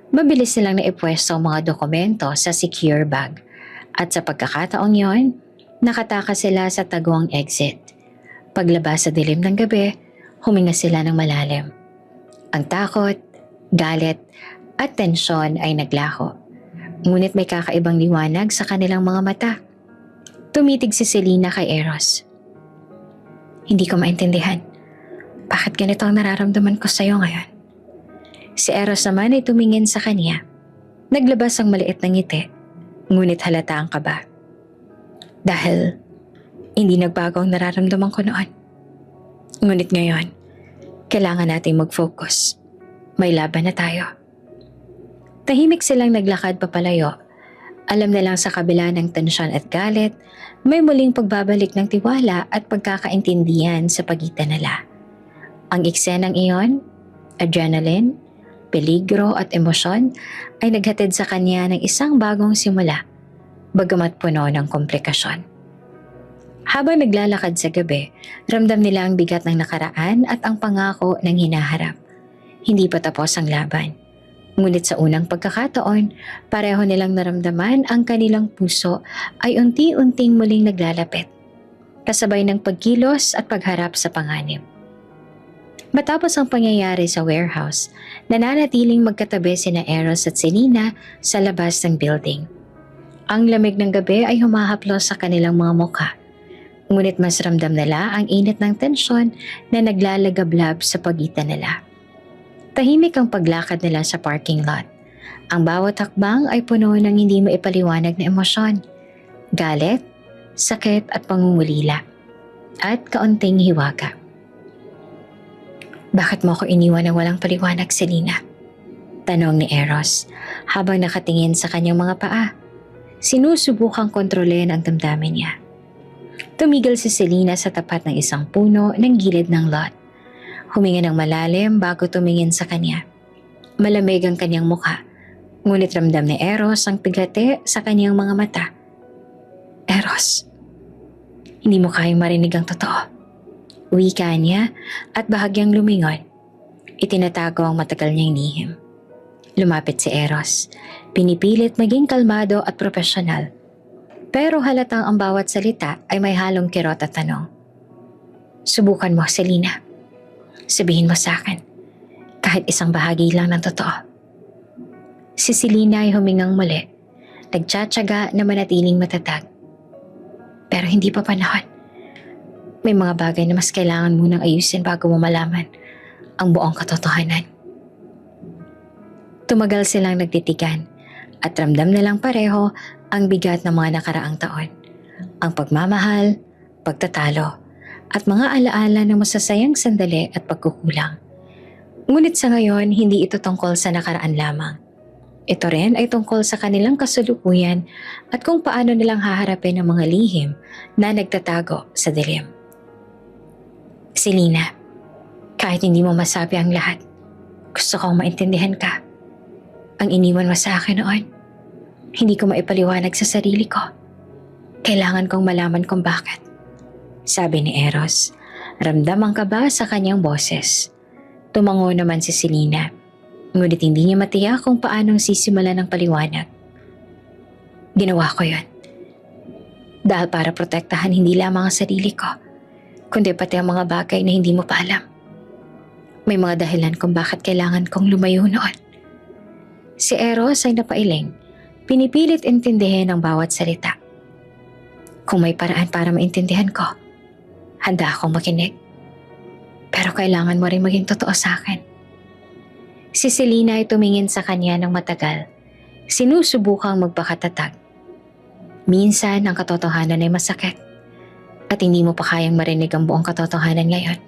Mabilis nilang naipwesto ang mga dokumento sa secure bag at sa pagkakataong yon, nakatakas sila sa tagong exit. Paglabas sa dilim ng gabi, huminga sila ng malalim. Ang takot, galit at tensyon ay naglaho. Ngunit may kakaibang liwanag sa kanilang mga mata. Tumitig si Selena kay Eros. "Hindi ko maintindihan. Bakit ganito ang nararamdaman ko sa iyo ngayon?" Si Eros naman ay tumingin sa kanya. Naglabas ang maliit na ngiti, ngunit halata ang kaba. "Dahil hindi nagbago ang nararamdaman ko noon. Ngunit ngayon, kailangan nating mag-focus. May laban na tayo." Tahimik silang naglakad papalayo. Alam nilang sa kabila ng tensyon at galit, may muling pagbabalik ng tiwala at pagkakaintindihan sa pagitan nila. Ang eksenang iyon, adrenaline, peligro at emosyon ay naghatid sa kanya ng isang bagong simula, bagamat puno ng komplikasyon. Habang naglalakad sa gabi, ramdam nila ang bigat ng nakaraan at ang pangako ng hinaharap. Hindi pa tapos ang laban. Ngunit sa unang pagkakataon, pareho nilang naramdaman ang kanilang puso ay unti-unting muling naglalapit, kasabay ng pagkilos at pagharap sa panganib. Matapos ang pangyayari sa warehouse, nananatiling magkatabi sina Eros at Selena sa labas ng building. Ang lamig ng gabi ay humahaplos sa kanilang mga mukha, ngunit mas ramdam nila ang init ng tensyon na naglalagablab sa pagitan nila. Tahimik ang paglakad nila sa parking lot. Ang bawat hakbang ay puno ng hindi maipaliwanag na emosyon, galit, sakit at pangungulila, at kaunting hiwaga. "Bakit mo ako iniwan ng walang paliwanag, Selena?" tanong ni Eros habang nakatingin sa kanyang mga paa. Sinusubukang kontrolin ang damdamin niya. Tumigil si Selena sa tapat ng isang puno ng gilid ng lot. Huminga ng malalim bago tumingin sa kanya. Malamig ang kanyang mukha, ngunit ramdam ni Eros ang pigate sa kanyang mga mata. "Eros, hindi mo kayang marinig ang totoo." Wika niya at bahagyang lumingon. Itinatago ang matagal niyang lihim. Lumapit si Eros. Pinipilit maging kalmado at profesional. Pero halatang ang bawat salita ay may halong kirot at tanong. "Subukan mo, Selena. Sabihin mo sa akin, kahit isang bahagi lang ng totoo." Si Selena ay humingang muli, nagtsatsaga na manatiling matatag. "Pero hindi pa panahon. May mga bagay na mas kailangan munang ayusin bago mo malaman ang buong katotohanan." Tumagal silang nagtitigan at ramdam nilang pareho ang bigat ng mga nakaraang taon. Ang pagmamahal, pagtatalo, at mga alaala ng masasayang sandali at pagkukulang. Ngunit sa ngayon, hindi ito tungkol sa nakaraan lamang. Ito rin ay tungkol sa kanilang kasalukuyan at kung paano nilang haharapin ang mga lihim na nagtatago sa dilim. "Selena, kahit hindi mo masabi ang lahat, gusto kong maintindihan ka. Ang iniwan mo sa akin noon, hindi ko maipaliwanag sa sarili ko. Kailangan kong malaman kung bakit," sabi ni Eros. Ramdam ang kaba sa kanyang boses. Tumango naman si Selena, ngunit hindi niya matiyak kung paanong sisimula ng paliwanag. "Ginawa ko yon dahil para protektahan hindi lamang ang sarili ko, kundi pati ang mga bagay na hindi mo pa alam. May mga dahilan kung bakit kailangan kong lumayo noon. Si Eros ay napailing, pinipilit intindihin ang bawat salita. Kung may paraan para maintindihan ko, handa akong makinig. Pero kailangan mo rin maging totoo sa akin. Si Selena ay tumingin sa kanya ng matagal, sinusubukang magpakatatag. Minsan ang katotohanan ay masakit at hindi mo pa kayang marinig ang buong katotohanan ngayon.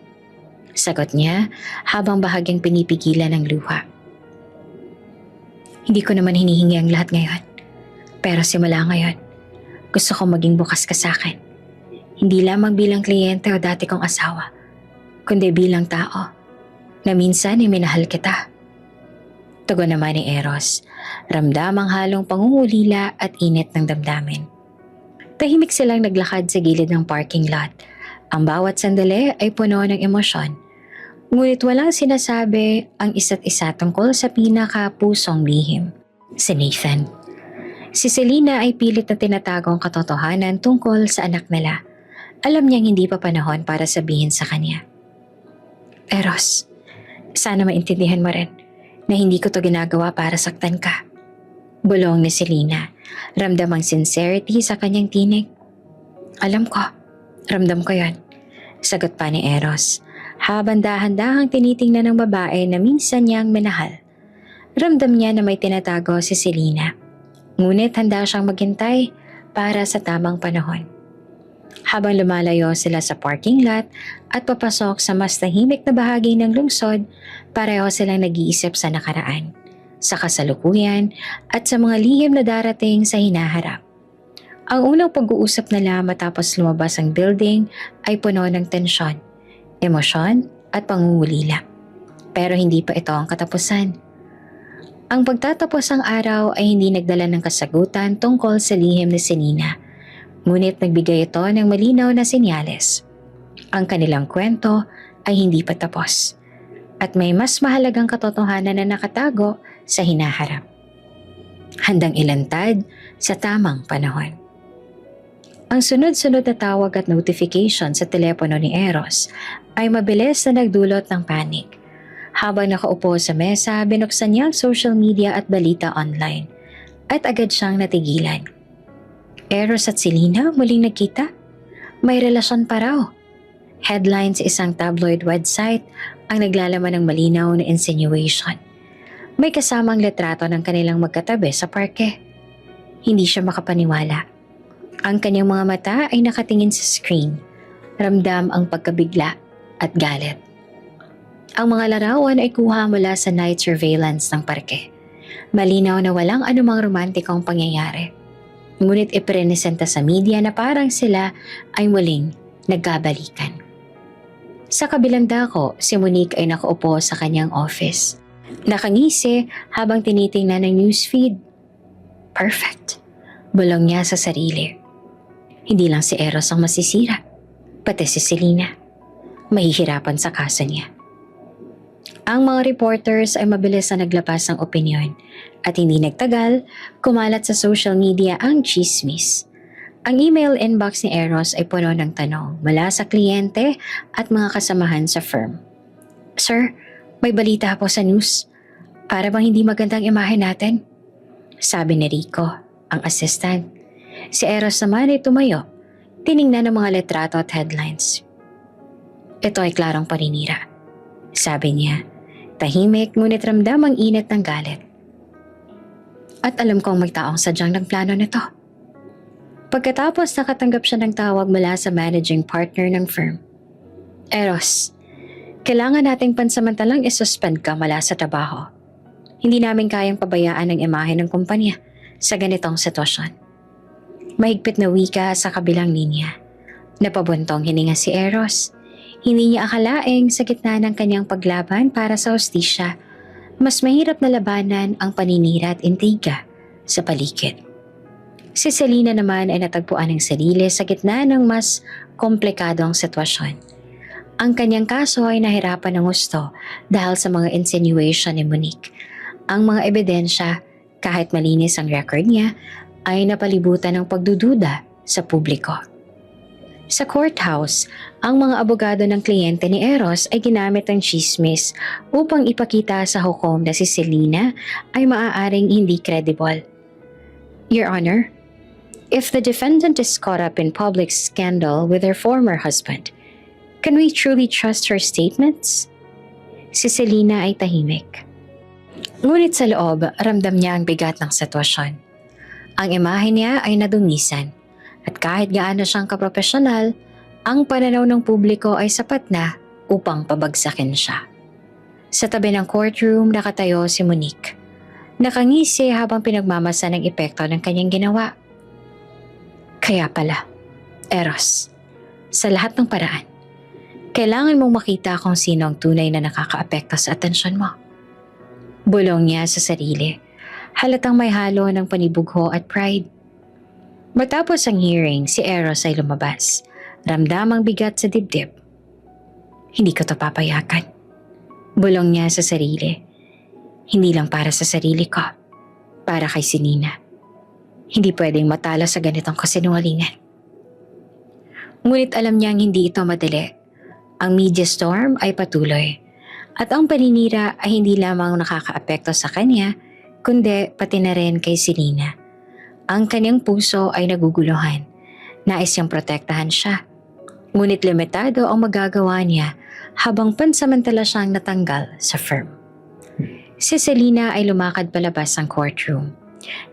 Sagot niya habang bahagyang pinipigilan ng luha. Hindi ko naman hinihingi ang lahat ngayon. Pero simula ngayon, gusto kong maging bukas ka sa akin. Hindi lamang bilang kliyente o dati kong asawa, kundi bilang tao na minsan ay minahal kita. Tugon naman ni Eros, ramdam ang halong pangungulila at init ng damdamin. Tahimik silang naglakad sa gilid ng parking lot. Ang bawat sandali ay puno ng emosyon. Ngunit walang sinasabi ang isa't isa tungkol sa pinaka-pusong lihim. Si Nathan. Si Selena ay pilit na tinatago ang katotohanan tungkol sa anak nila. Alam niyang hindi pa panahon para sabihin sa kanya. Eros, sana maintindihan mo rin na hindi ko to ginagawa para saktan ka. Bulong ni Selena. Ramdam ang sincerity sa kanyang tinig. Alam ko. Ramdam ko yon. Sagot pa ni Eros, habang dahan-dahang tinitingnan ng babae na minsan niyang minahal. Ramdam niya na may tinatago si Selena. Ngunit handa siyang maghintay para sa tamang panahon. Habang lumalayo sila sa parking lot at papasok sa mas tahimik na bahagi ng lungsod, pareho silang nag-iisip sa nakaraan, sa kasalukuyan at sa mga lihim na darating sa hinaharap. Ang unang pag-uusap nila matapos lumabas ang building ay puno ng tensyon, emosyon at pangungulila. Pero hindi pa ito ang katapusan. Ang pagtatapos ng araw ay hindi nagdala ng kasagutan tungkol sa lihim ni Selena, ngunit nagbigay ito ng malinaw na senyales. Ang kanilang kwento ay hindi pa tapos at may mas mahalagang katotohanan na nakatago sa hinaharap. Handang ilantad sa tamang panahon. Ang sunod-sunod na tawag at notification sa telepono ni Eros ay mabilis na nagdulot ng panik. Habang nakaupo sa mesa, binuksan niya ang social media at balita online at agad siyang natigilan. Eros at Selena muling nagkita? May relasyon pa raw. Headline sa isang tabloid website ang naglalaman ng malinaw na insinuation. May kasamang litrato ng kanilang magkatabi sa parke. Hindi siya makapaniwala. Ang kanyang mga mata ay nakatingin sa screen. Ramdam ang pagkabigla at galit. Ang mga larawan ay kuha mula sa night surveillance ng parke. Malinaw na walang anumang romantikong pangyayari. Ngunit ipresenta sa media na parang sila ay muling nagkabalikan. Sa kabilang dako, si Monique ay nakaupo sa kanyang office. Nakangisi habang tinitingnan ng newsfeed. Perfect. Bulong niya sa sarili. Hindi lang si Eros ang masisira, pati si Selena. Mahihirapan sa kaso niya. Ang mga reporters ay mabilis na naglabas ng opinyon at hindi nagtagal, kumalat sa social media ang chismis. Ang email inbox ni Eros ay puno ng tanong mula sa kliyente at mga kasamahan sa firm. Sir, may balita po sa news. Para bang hindi magandang imahe natin? Sabi ni Rico, ang assistant. Si Eros naman ay tumayo, tiningnan ang mga litrato at headlines. Ito ay klarong paninira. Sabi niya, tahimik ngunit ramdam ang init ng galit. At alam kong may taong sadyang nagplano nito. Pagkatapos nakatanggap siya ng tawag mula sa managing partner ng firm. Eros, kailangan nating pansamantalang isuspend ka mula sa trabaho. Hindi namin kayang pabayaan ang imahe ng kumpanya sa ganitong sitwasyon. Mahigpit na wika sa kabilang linya. Napabuntong hininga si Eros. Hindi niya akalaing sa gitna ng kanyang paglaban para sa hustisya, mas mahirap na labanan ang paninira at intriga sa paligid. Si Selena naman ay natagpuan ng sarili sa gitna ng mas komplikadong sitwasyon. Ang kanyang kaso ay nahirapan ng gusto dahil sa mga insinuation ni Monique. Ang mga ebidensya, kahit malinis ang record niya, ay napalibutan ng pagdududa sa publiko. Sa courthouse, ang mga abogado ng kliyente ni Eros ay ginamit ang chismis upang ipakita sa hukom na si Selena ay maaaring hindi credible. Your Honor, if the defendant is caught up in public scandal with her former husband, can we truly trust her statements? Si Selena ay tahimik. Ngunit sa loob, ramdam niya ang bigat ng sitwasyon. Ang imahe niya ay nadumisan. At kahit gaano siyang kapropesyonal, ang pananaw ng publiko ay sapat na upang pabagsakin siya. Sa tabi ng courtroom, nakatayo si Monique. Nakangisi habang pinagmamasa ng epekto ng kanyang ginawa. Kaya pala, Eros, sa lahat ng paraan, kailangan mong makita kung sino ang tunay na nakakaapekto sa atensyon mo. Bulong niya sa sarili, halatang may halo ng panibugho at pride. Matapos ang hearing, si Eros ay lumabas. Ramdamang bigat sa dibdib. Hindi ko to papayagan. Bulong niya sa sarili. Hindi lang para sa sarili ko. Para kay Selena. Hindi pwedeng matalo sa ganitong kasinungalingan. Ngunit alam niyang hindi ito madali. Ang media storm ay patuloy. At ang paninira ay hindi lamang nakakaapekto sa kanya, kundi pati na rin kay Selena. Ang kanyang puso ay naguguluhan. Nais niyang protektahan siya. Ngunit limitado ang magagawa niya habang pansamantala siyang natanggal sa firm. Si Selena ay lumakad palabas ng courtroom.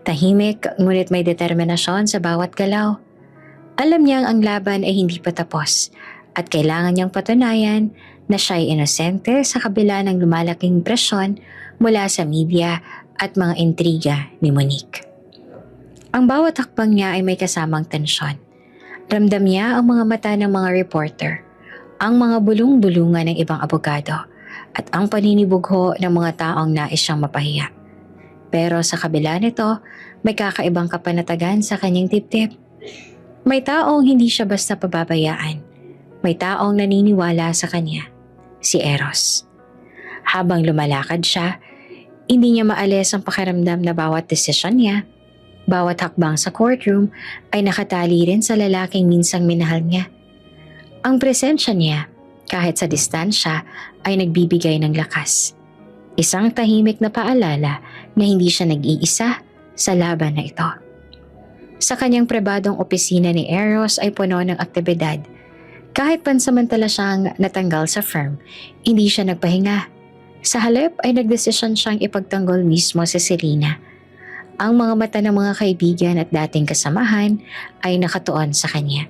Tahimik ngunit may determinasyon sa bawat galaw. Alam niyang ang laban ay hindi pa tapos at kailangan niyang patunayan na siya ay inosente sa kabila ng lumalaking presyon mula sa media at mga intriga ni Monique. Ang bawat hakbang niya ay may kasamang tensyon. Ramdam niya ang mga mata ng mga reporter, ang mga bulong-bulungan ng ibang abogado, at ang paninibugho ng mga taong nais siyang mapahiya. Pero sa kabila nito, may kakaibang kapanatagan sa kanyang dibdib. May taong hindi siya basta pababayaan. May taong naniniwala sa kanya, si Eros. Habang lumalakad siya, hindi niya maalis ang pakiramdam na bawat desisyon niya, bawat hakbang sa courtroom ay nakatali rin sa lalaking minsang minahal niya. Ang presensya niya, kahit sa distansya, ay nagbibigay ng lakas. Isang tahimik na paalala na hindi siya nag-iisa sa laban na ito. Sa kanyang pribadong opisina ni Eros ay puno ng aktibidad. Kahit pansamantala siyang natanggal sa firm, hindi siya nagpahinga. Sa halip ay nagdesisyon siyang ipagtanggol mismo si Selena. Ang mga mata ng mga kaibigan at dating kasamahan ay nakatuon sa kanya.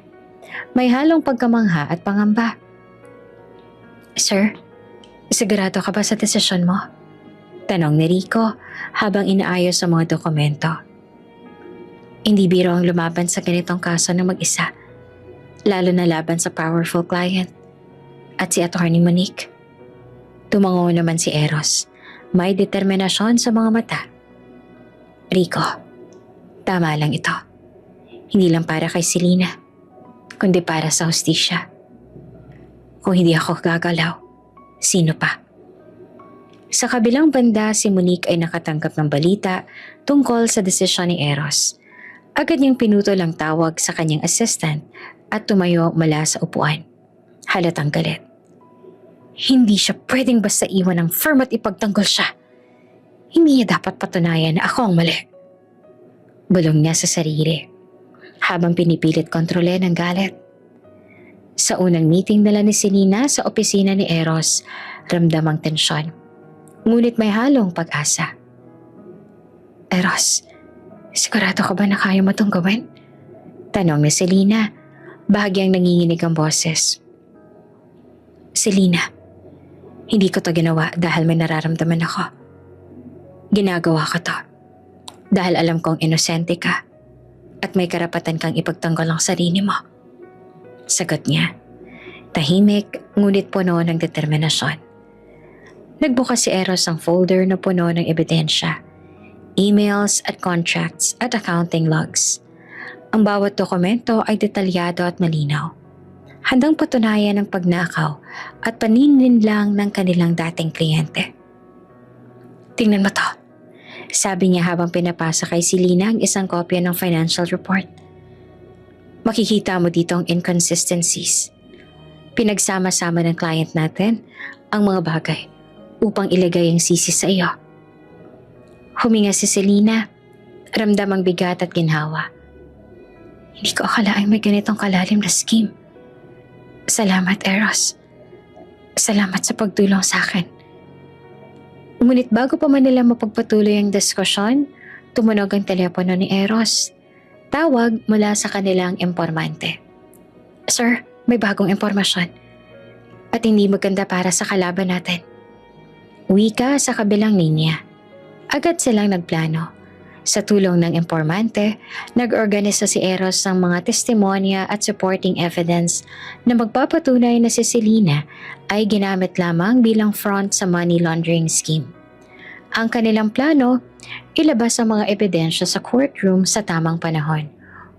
May halong pagkamangha at pangamba. Sir, sigurado ka ba sa desisyon mo? Tanong ni Rico habang inaayos ang mga dokumento. Hindi biro ang lumaban sa ganitong kaso ng mag-isa, lalo na laban sa powerful client at si Attorney Monique. Tumango naman si Eros, may determinasyon sa mga mata. Rico, tama lang ito. Hindi lang para kay Selena, kundi para sa hustisya. Kung hindi ako gagalaw, sino pa? Sa kabilang banda, si Monique ay nakatanggap ng balita tungkol sa desisyon ni Eros. Agad niyang pinutol ang tawag sa kanyang assistant at tumayo mula sa upuan. Halatang galit. Hindi siya pwedeng basta iwan ng firm at ipagtanggol siya. Hindi niya dapat patunayan na ako ang mali. Bulong niya sa sarili, habang pinipilit kontrolin ang galit. Sa unang meeting nila ni Selena sa opisina ni Eros, ramdam ang tensyon. Ngunit may halong pag-asa. Eros, sigurado ka ba na kaya mo itong gawin? Tanong ni Selena, bahagyang nanginginig ang boses. Selena, hindi ko to ginawa dahil may nararamdaman ako. Ginagawa ko to dahil alam kong inosente ka at may karapatan kang ipagtanggol ang sarili mo. Sagot niya, tahimik ngunit puno ng determinasyon. Nagbukas si Eros ang folder na puno ng ebidensya, emails at contracts at accounting logs. Ang bawat dokumento ay detalyado at malinaw. Handang patunayan ang pagnakaw at paninlinlang ng kanilang dating kliyente. Tingnan mo to, sabi niya habang pinapasa kay Selena ang isang kopya ng financial report. Makikita mo dito ang inconsistencies. Pinagsama-sama ng client natin ang mga bagay upang ilagay ang sisi sa iyo. Huminga si Selena, ramdam ang bigat at ginhawa. Hindi ko akalaing may ganitong kalalim na scheme. Salamat, Eros. Salamat sa pagtulong sa akin. Ngunit bago pa man nila mapagpatuloy ang diskusyon, tumunog ang telepono ni Eros. Tawag mula sa kanilang impormante. Sir, may bagong impormasyon. At hindi maganda para sa kalaban natin. Wika sa kabilang linya. Agad silang nagplano. Sa tulong ng impormante, nag-organisa si Eros ng mga testimonya at supporting evidence na magpapatunay na si Selena ay ginamit lamang bilang front sa money laundering scheme. Ang kanilang plano, ilabas ang mga ebidensya sa courtroom sa tamang panahon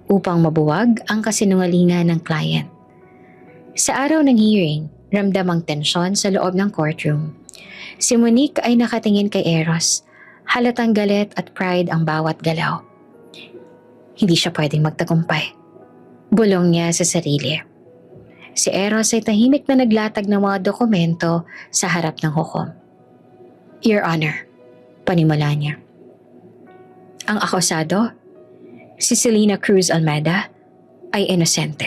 upang mabuwag ang kasinungalingan ng client. Sa araw ng hearing, ramdam ang tensyon sa loob ng courtroom. Si Monique ay nakatingin kay Eros. Halatang galit at pride ang bawat galaw. Hindi siya pwedeng magtagumpay. Bulong niya sa sarili. Si Eros ay tahimik na naglatag ng mga dokumento sa harap ng hukom. Your Honor, panimula niya. Ang akusado, si Selena Cruz Almeida, ay inosente.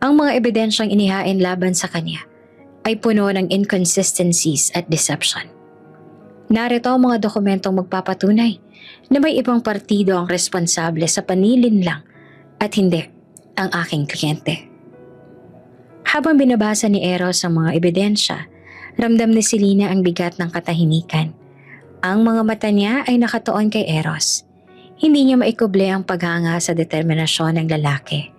Ang mga ebidensyang inihain laban sa kanya ay puno ng inconsistencies at deception. Narito ang mga dokumentong magpapatunay na may ibang partido ang responsable sa panlilinlang at hindi ang aking kliyente. Habang binabasa ni Eros ang mga ebidensya, ramdam ni Selena ang bigat ng katahimikan. Ang mga mata niya ay nakatuon kay Eros. Hindi niya maikuble ang paghanga sa determinasyon ng lalaki.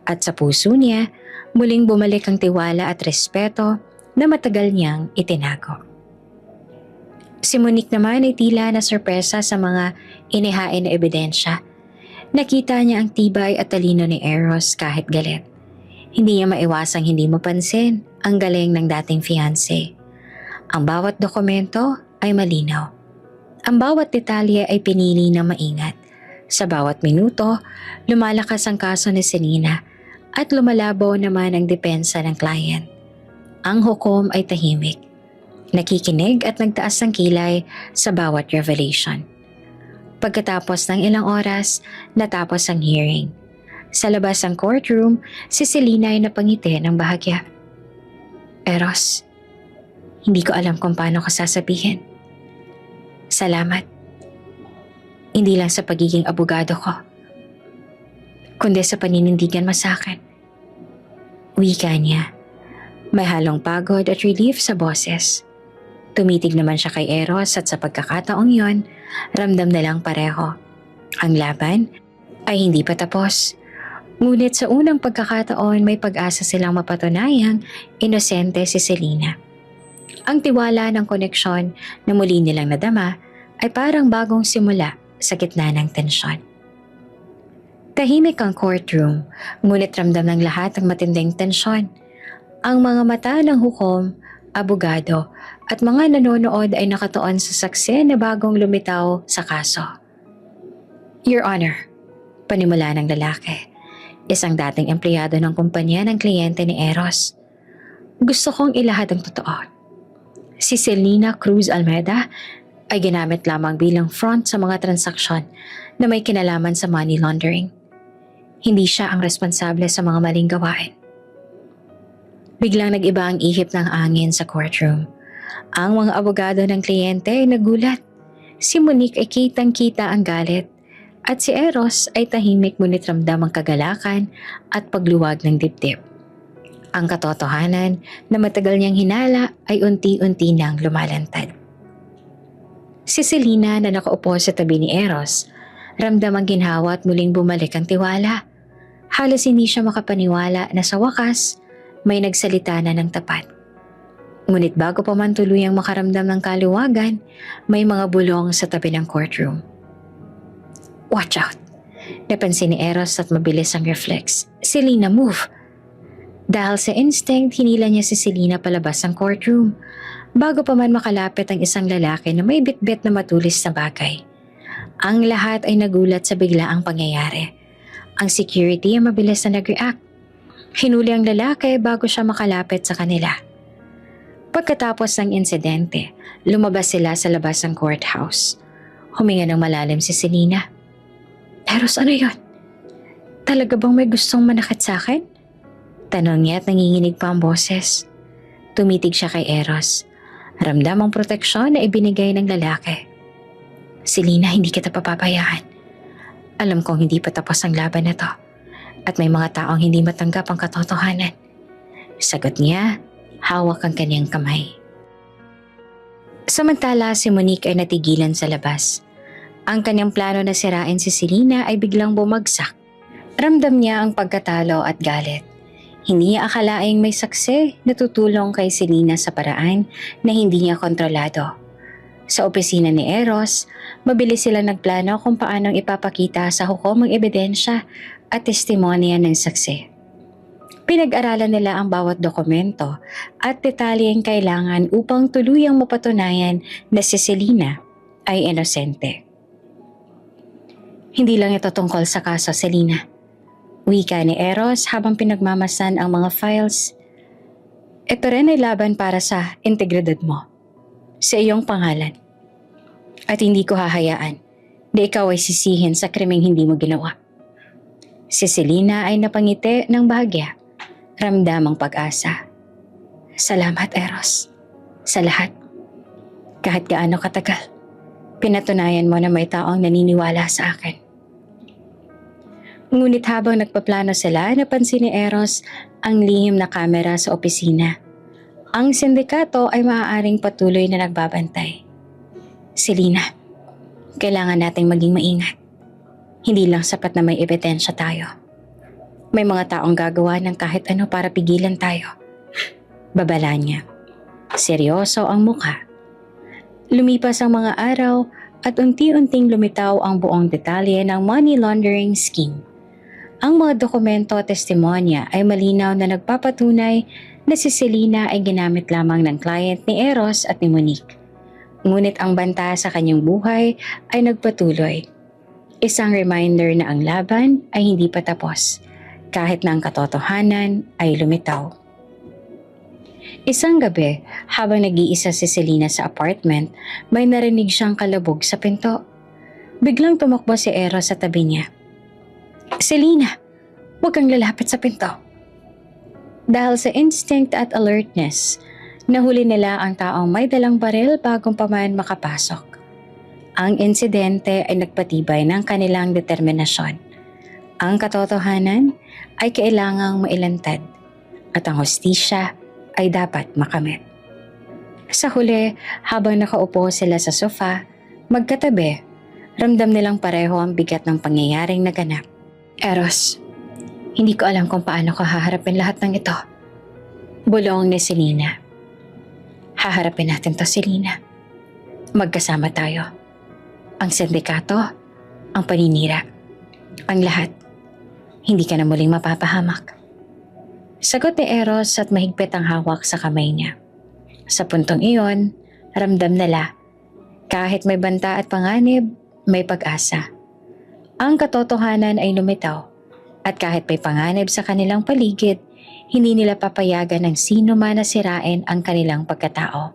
At sa puso niya, muling bumalik ang tiwala at respeto na matagal niyang itinago. Si Monique naman ay tila na sorpresa sa mga inihain na ebidensya. Nakita niya ang tibay at talino ni Eros kahit galit. Hindi niya maiwasang hindi mapansin ang galing ng dating fiancé. Ang bawat dokumento ay malinaw. Ang bawat detalye ay pinili ng maingat. Sa bawat minuto, lumalakas ang kaso ni Selena at lumalabaw naman ang depensa ng client. Ang hukom ay tahimik. Nakikinig at nagtaas ng kilay sa bawat revelation. Pagkatapos ng ilang oras, natapos ang hearing. Sa labas ng courtroom, si Selena ay napangiti ng bahagya. Eros, hindi ko alam kung paano ko sasabihin. Salamat. Hindi lang sa pagiging abogado ko, kundi sa paninindigan mo sa akin. Wika niya. May halong pagod at relief sa boses. Tumitig naman siya kay Eros at sa pagkakataong yon, ramdam na lang pareho. Ang laban ay hindi pa tapos. Ngunit sa unang pagkakataon may pag-asa silang mapatunayang inosente si Selena. Ang tiwala ng koneksyon na muli nilang nadama ay parang bagong simula sa gitna ng tensyon. Tahimik ang courtroom, ngunit ramdam ng lahat ang matinding tensyon. Ang mga mata ng hukom, abogado at mga nanonood ay nakatuon sa saksi na bagong lumitaw sa kaso. Your Honor, panimula ng lalaki, isang dating empleyado ng kumpanya ng kliyente ni Eros. Gusto kong ilahad ang totoo. Si Selena Cruz Almeida ay ginamit lamang bilang front sa mga transaksyon na may kinalaman sa money laundering. Hindi siya ang responsable sa mga maling gawain. Biglang nag-iba ang ihip ng angin sa courtroom. Ang mga abogado ng kliyente ay nagulat. Si Monique ay kitang-kita ang galit at si Eros ay tahimik ngunit ramdam ang kagalakan at pagluwag ng dibdib. Ang katotohanan na matagal niyang hinala ay unti-unti nang lumalantad. Si Selena na nakaupo sa tabi ni Eros, ramdam ang ginhawa at muling bumalik ang tiwala. Halos hindi siya makapaniwala na sa wakas, may nagsalita na ng tapat. Ngunit bago pa man tuluyang makaramdam ng kaluwagan, may mga bulong sa tabi ng courtroom. Watch out! Napansin ni Eros at mabilis ang reflex. Selena, move! Dahil sa instinct, hinila niya si Selena palabas ng courtroom bago pa man makalapit ang isang lalaki na may bitbit na matulis na bagay. Ang lahat ay nagulat sa biglaang pangyayari. Ang security ay mabilis na nag-react. Hinuli ang lalaki bago siya makalapit sa kanila. Pagkatapos ng insidente, lumabas sila sa labas ng courthouse. Huminga ng malalim si Selena. Eros, ano yun? Talaga bang may gustong manakit sa akin? Tanong niya at nanginginig pa ang boses. Tumitig siya kay Eros. Ramdam ang proteksyon na ibinigay ng lalaki. Selena, hindi kita papabayaan. Alam kong hindi pa tapos ang laban na to. At may mga taong hindi matanggap ang katotohanan. Sagot niya, hawak ang kanyang kamay. Samantala, si Monique ay natigilan sa labas. Ang kanyang plano na sirain si Selena ay biglang bumagsak. Ramdam niya ang pagkatalo at galit. Hindi niya akalaing may saksi na tutulong kay Selena sa paraan na hindi niya kontrolado. Sa opisina ni Eros, mabilis sila nagplano kung paanong ipapakita sa hukom ang ebidensya at testimonya ng saksi. Pinag-aralan nila ang bawat dokumento at detalyeng kailangan upang tuluyang mapatunayan na si Selena ay inosente. Hindi lang ito tungkol sa kaso, Selena. Wika ni Eros habang pinagmamasan ang mga files. Ito rin ay laban para sa integridad mo, sa iyong pangalan. At hindi ko hahayaan na ikaw ay sisihin sa krimeng hindi mo ginawa. Si Selena ay napangiti ng bahagya. Ramdam ang pag-asa. Salamat, Eros. Sa lahat. Kahit gaano katagal, pinatunayan mo na may taong naniniwala sa akin. Ngunit habang nagpaplano sila, napansin ni Eros ang lihim na kamera sa opisina. Ang sindikato ay maaaring patuloy na nagbabantay. Selena, kailangan nating maging maingat. Hindi lang sapat na may ebidensya tayo. May mga taong gagawa ng kahit ano para pigilan tayo. Babala niya. Seryoso ang mukha. Lumipas ang mga araw at unti-unting lumitaw ang buong detalye ng money laundering scheme. Ang mga dokumento at testimonya ay malinaw na nagpapatunay na si Selena ay ginamit lamang ng client ni Eros at ni Monique. Ngunit ang banta sa kanyang buhay ay nagpatuloy. Isang reminder na ang laban ay hindi pa tapos, kahit na ang katotohanan ay lumitaw. Isang gabi, habang nag-iisa si Selena sa apartment, may narinig siyang kalabog sa pinto. Biglang tumakbo si Eros sa tabi niya. Selena, huwag kang lalapit sa pinto. Dahil sa instinct at alertness, nahuli nila ang taong may dalang baril bagong pa man makapasok. Ang insidente ay nagpatibay ng kanilang determinasyon. Ang katotohanan ay kailangang mailantad at ang hustisya ay dapat makamit. Sa huli, habang nakaupo sila sa sofa, magkatabi, ramdam nilang pareho ang bigat ng pangyayaring naganap. Eros, hindi ko alam kung paano ko haharapin lahat ng ito. Bulong ni Selena. Haharapin natin to, Selena. Magkasama tayo. Ang sindikato, ang paninira, ang lahat. Hindi ka na muling mapapahamak. Sagot ni Eros at mahigpit ang hawak sa kamay niya. Sa puntong iyon, ramdam nila, kahit may banta at panganib, may pag-asa. Ang katotohanan ay lumitaw at kahit may panganib sa kanilang paligid, hindi nila papayagan ng sino man na sirain ang kanilang pagkatao.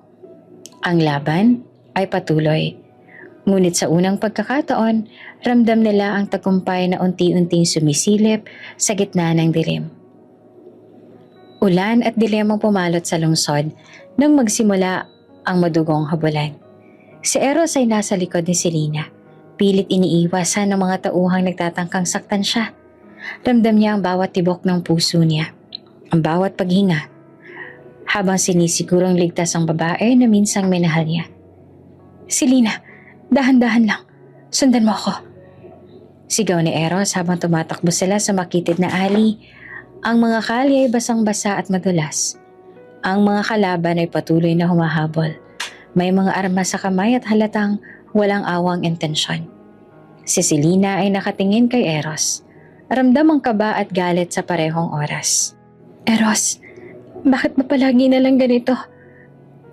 Ang laban ay patuloy. Ngunit sa unang pagkakataon, ramdam nila ang tagumpay na unti-unting sumisilip sa gitna ng dilim. Ulan at dilim ang pumalot sa lungsod nang magsimula ang madugong habulan. Si Eros ay nasa likod ni Selena. Pilit iniiwasan ng mga tauhang nagtatangkang saktan siya. Ramdam niya ang bawat tibok ng puso niya, ang bawat paghinga, habang sinisigurong ligtas ang babae na minsang minahal niya. Selena, dahan-dahan lang. Sundan mo ako. Sigaw ni Eros habang tumatakbo sila sa makitid na alley. Ang mga kalye ay basang-basa at madulas. Ang mga kalaban ay patuloy na humahabol. May mga armas sa kamay at halatang walang awang intensyon. Si Selena ay nakatingin kay Eros. Ramdam ang kaba at galit sa parehong oras. Eros, bakit ba palagi na lang ganito?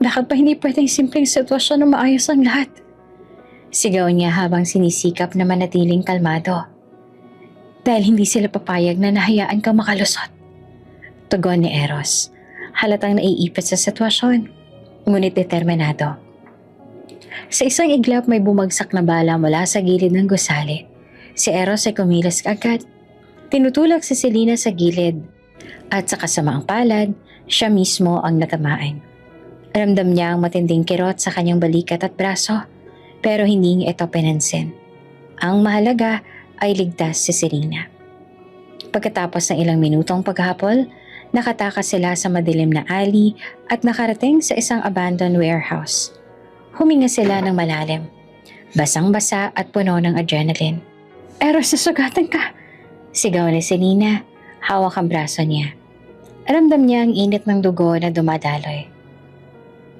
Bakit pa hindi pwedeng simpleng sitwasyon na maayos ang lahat? Sigaw niya habang sinisikap na manatiling kalmado. Dahil hindi sila papayag na nahayaan kang makalusot. Tugon ni Eros. Halatang naiipit sa sitwasyon, ngunit determinado. Sa isang iglap may bumagsak na bala mula sa gilid ng gusali. Si Eros ay kumilos agad. Tinutulak si Selena sa gilid at sa kasamaang palad, siya mismo ang natamaan. Ramdam niya ang matinding kirot sa kanyang balikat at braso, pero hindi niya ito pinansin. Ang mahalaga ay ligtas si Selena. Pagkatapos ng ilang minutong paghapol, nakatakas sila sa madilim na alley at nakarating sa isang abandoned warehouse. Huminga sila ng malalim, basang-basa at puno ng adrenaline. Eros, nasugatan ka! Sigaw ni Selena, hawak ang braso niya. Ramdam niya ang init ng dugo na dumadaloy.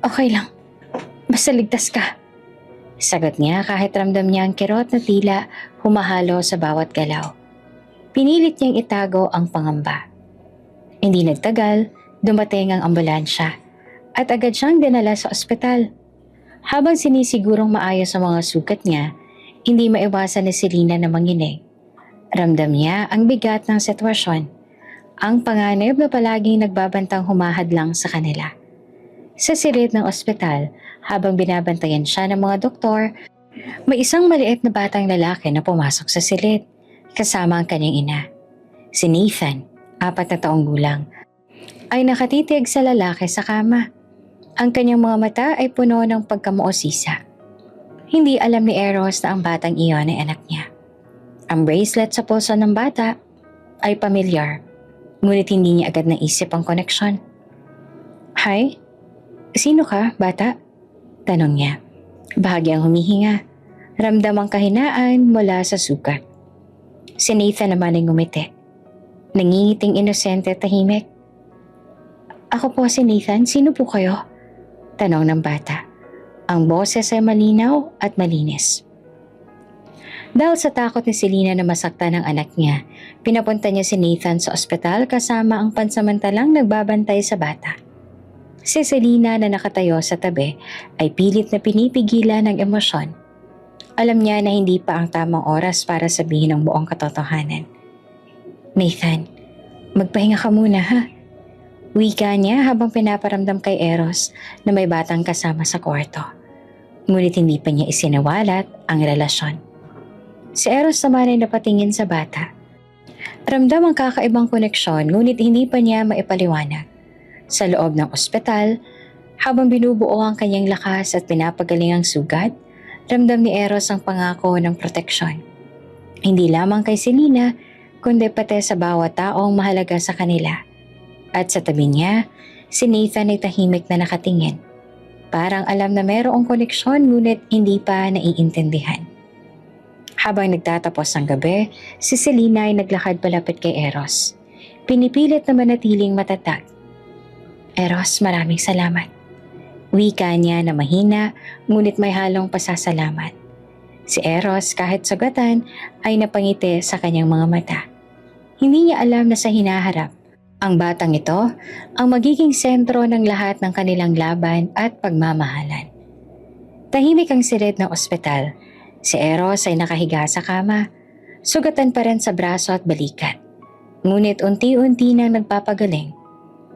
Okay lang, basta ligtas ka. Sagot niya kahit ramdam niya ang kirot na tila humahalo sa bawat galaw. Pinilit niyang itago ang pangamba. Hindi nagtagal, dumating ang ambulansya at agad siyang dinala sa ospital. Habang sinisigurong maayos ang mga sugat niya, hindi maiwasan ni Selena na manginig. Ramdam niya ang bigat ng sitwasyon, ang panganib na palaging nagbabantang humahadlang sa kanila. Sa silid ng ospital, habang binabantayan siya ng mga doktor, may isang maliit na batang lalaki na pumasok sa silid, kasama ang kanyang ina. Si Nathan, 4 na taong gulang, ay nakatitig sa lalaki sa kama. Ang kanyang mga mata ay puno ng pagkamuosisa. Hindi alam ni Eros na ang batang iyon ay anak niya. Ang bracelet sa pulso ng bata ay pamilyar, ngunit hindi niya agad naisip ang koneksyon. Hi? Sino ka, bata? Tanong niya. Bahagyang humihinga. Ramdam ang kahinaan mula sa sugat. Si Nathan naman ay ngumiti. Nangingiting inosente at tahimik. Ako po si Nathan, sino po kayo? Tanong ng bata. Ang boses ay malinaw at malinis. Dahil sa takot ni Selena na masaktan ng anak niya, pinapunta niya si Nathan sa ospital kasama ang pansamantalang nagbabantay sa bata. Si Selena na nakatayo sa tabi ay pilit na pinipigilan ng emosyon. Alam niya na hindi pa ang tamang oras para sabihin ang buong katotohanan. Nathan, magpahinga ka muna ha. Wika niya habang pinaparamdam kay Eros na may batang kasama sa kwarto. Ngunit hindi pa niya isinawalat ang relasyon. Si Eros naman ay napatingin sa bata. Ramdam ang kakaibang koneksyon ngunit hindi pa niya maipaliwanag. Sa loob ng ospital, habang binubuo ang kanyang lakas at pinapagaling ang sugat, ramdam ni Eros ang pangako ng proteksyon. Hindi lamang kay Selena, kundi pati sa bawat taong mahalaga sa kanila. At sa tabi niya, si Nathan ay tahimik na nakatingin. Parang alam na mayroong koneksyon ngunit hindi pa naiintindihan. Habang nagtatapos ang gabi, si Selena ay naglakad palapit kay Eros. Pinipilit na manatiling matatag. Eros, maraming salamat. Wika niya na mahina ngunit may halong pasasalamat. Si Eros kahit sugatan ay napangiti sa kanyang mga mata. Hindi niya alam na sa hinaharap, ang batang ito ang magiging sentro ng lahat ng kanilang laban at pagmamahalan. Tahimik ang silid ng ospital. Si Eros ay nakahiga sa kama. Sugatan pa rin sa braso at balikat. Ngunit unti-unti nang nagpapagaling.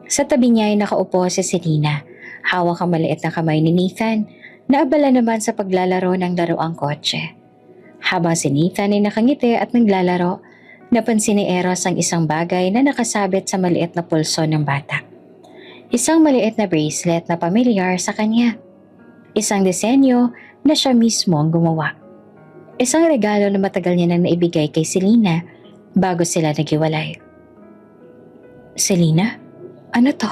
Sa tabi niya ay nakaupo si Selena. Hawak ang maliit na kamay ni Nathan na abala naman sa paglalaro ng laruang kotse. Habang si Nathan ay nakangiti at naglalaro, napansin ni Eros ang isang bagay na nakasabit sa maliit na pulso ng bata. Isang maliit na bracelet na pamilyar sa kanya. Isang disenyo na siya mismo ang gumawa. Isang regalo na matagal niya nang naibigay kay Selena bago sila naghiwalay. Selena? Ano to?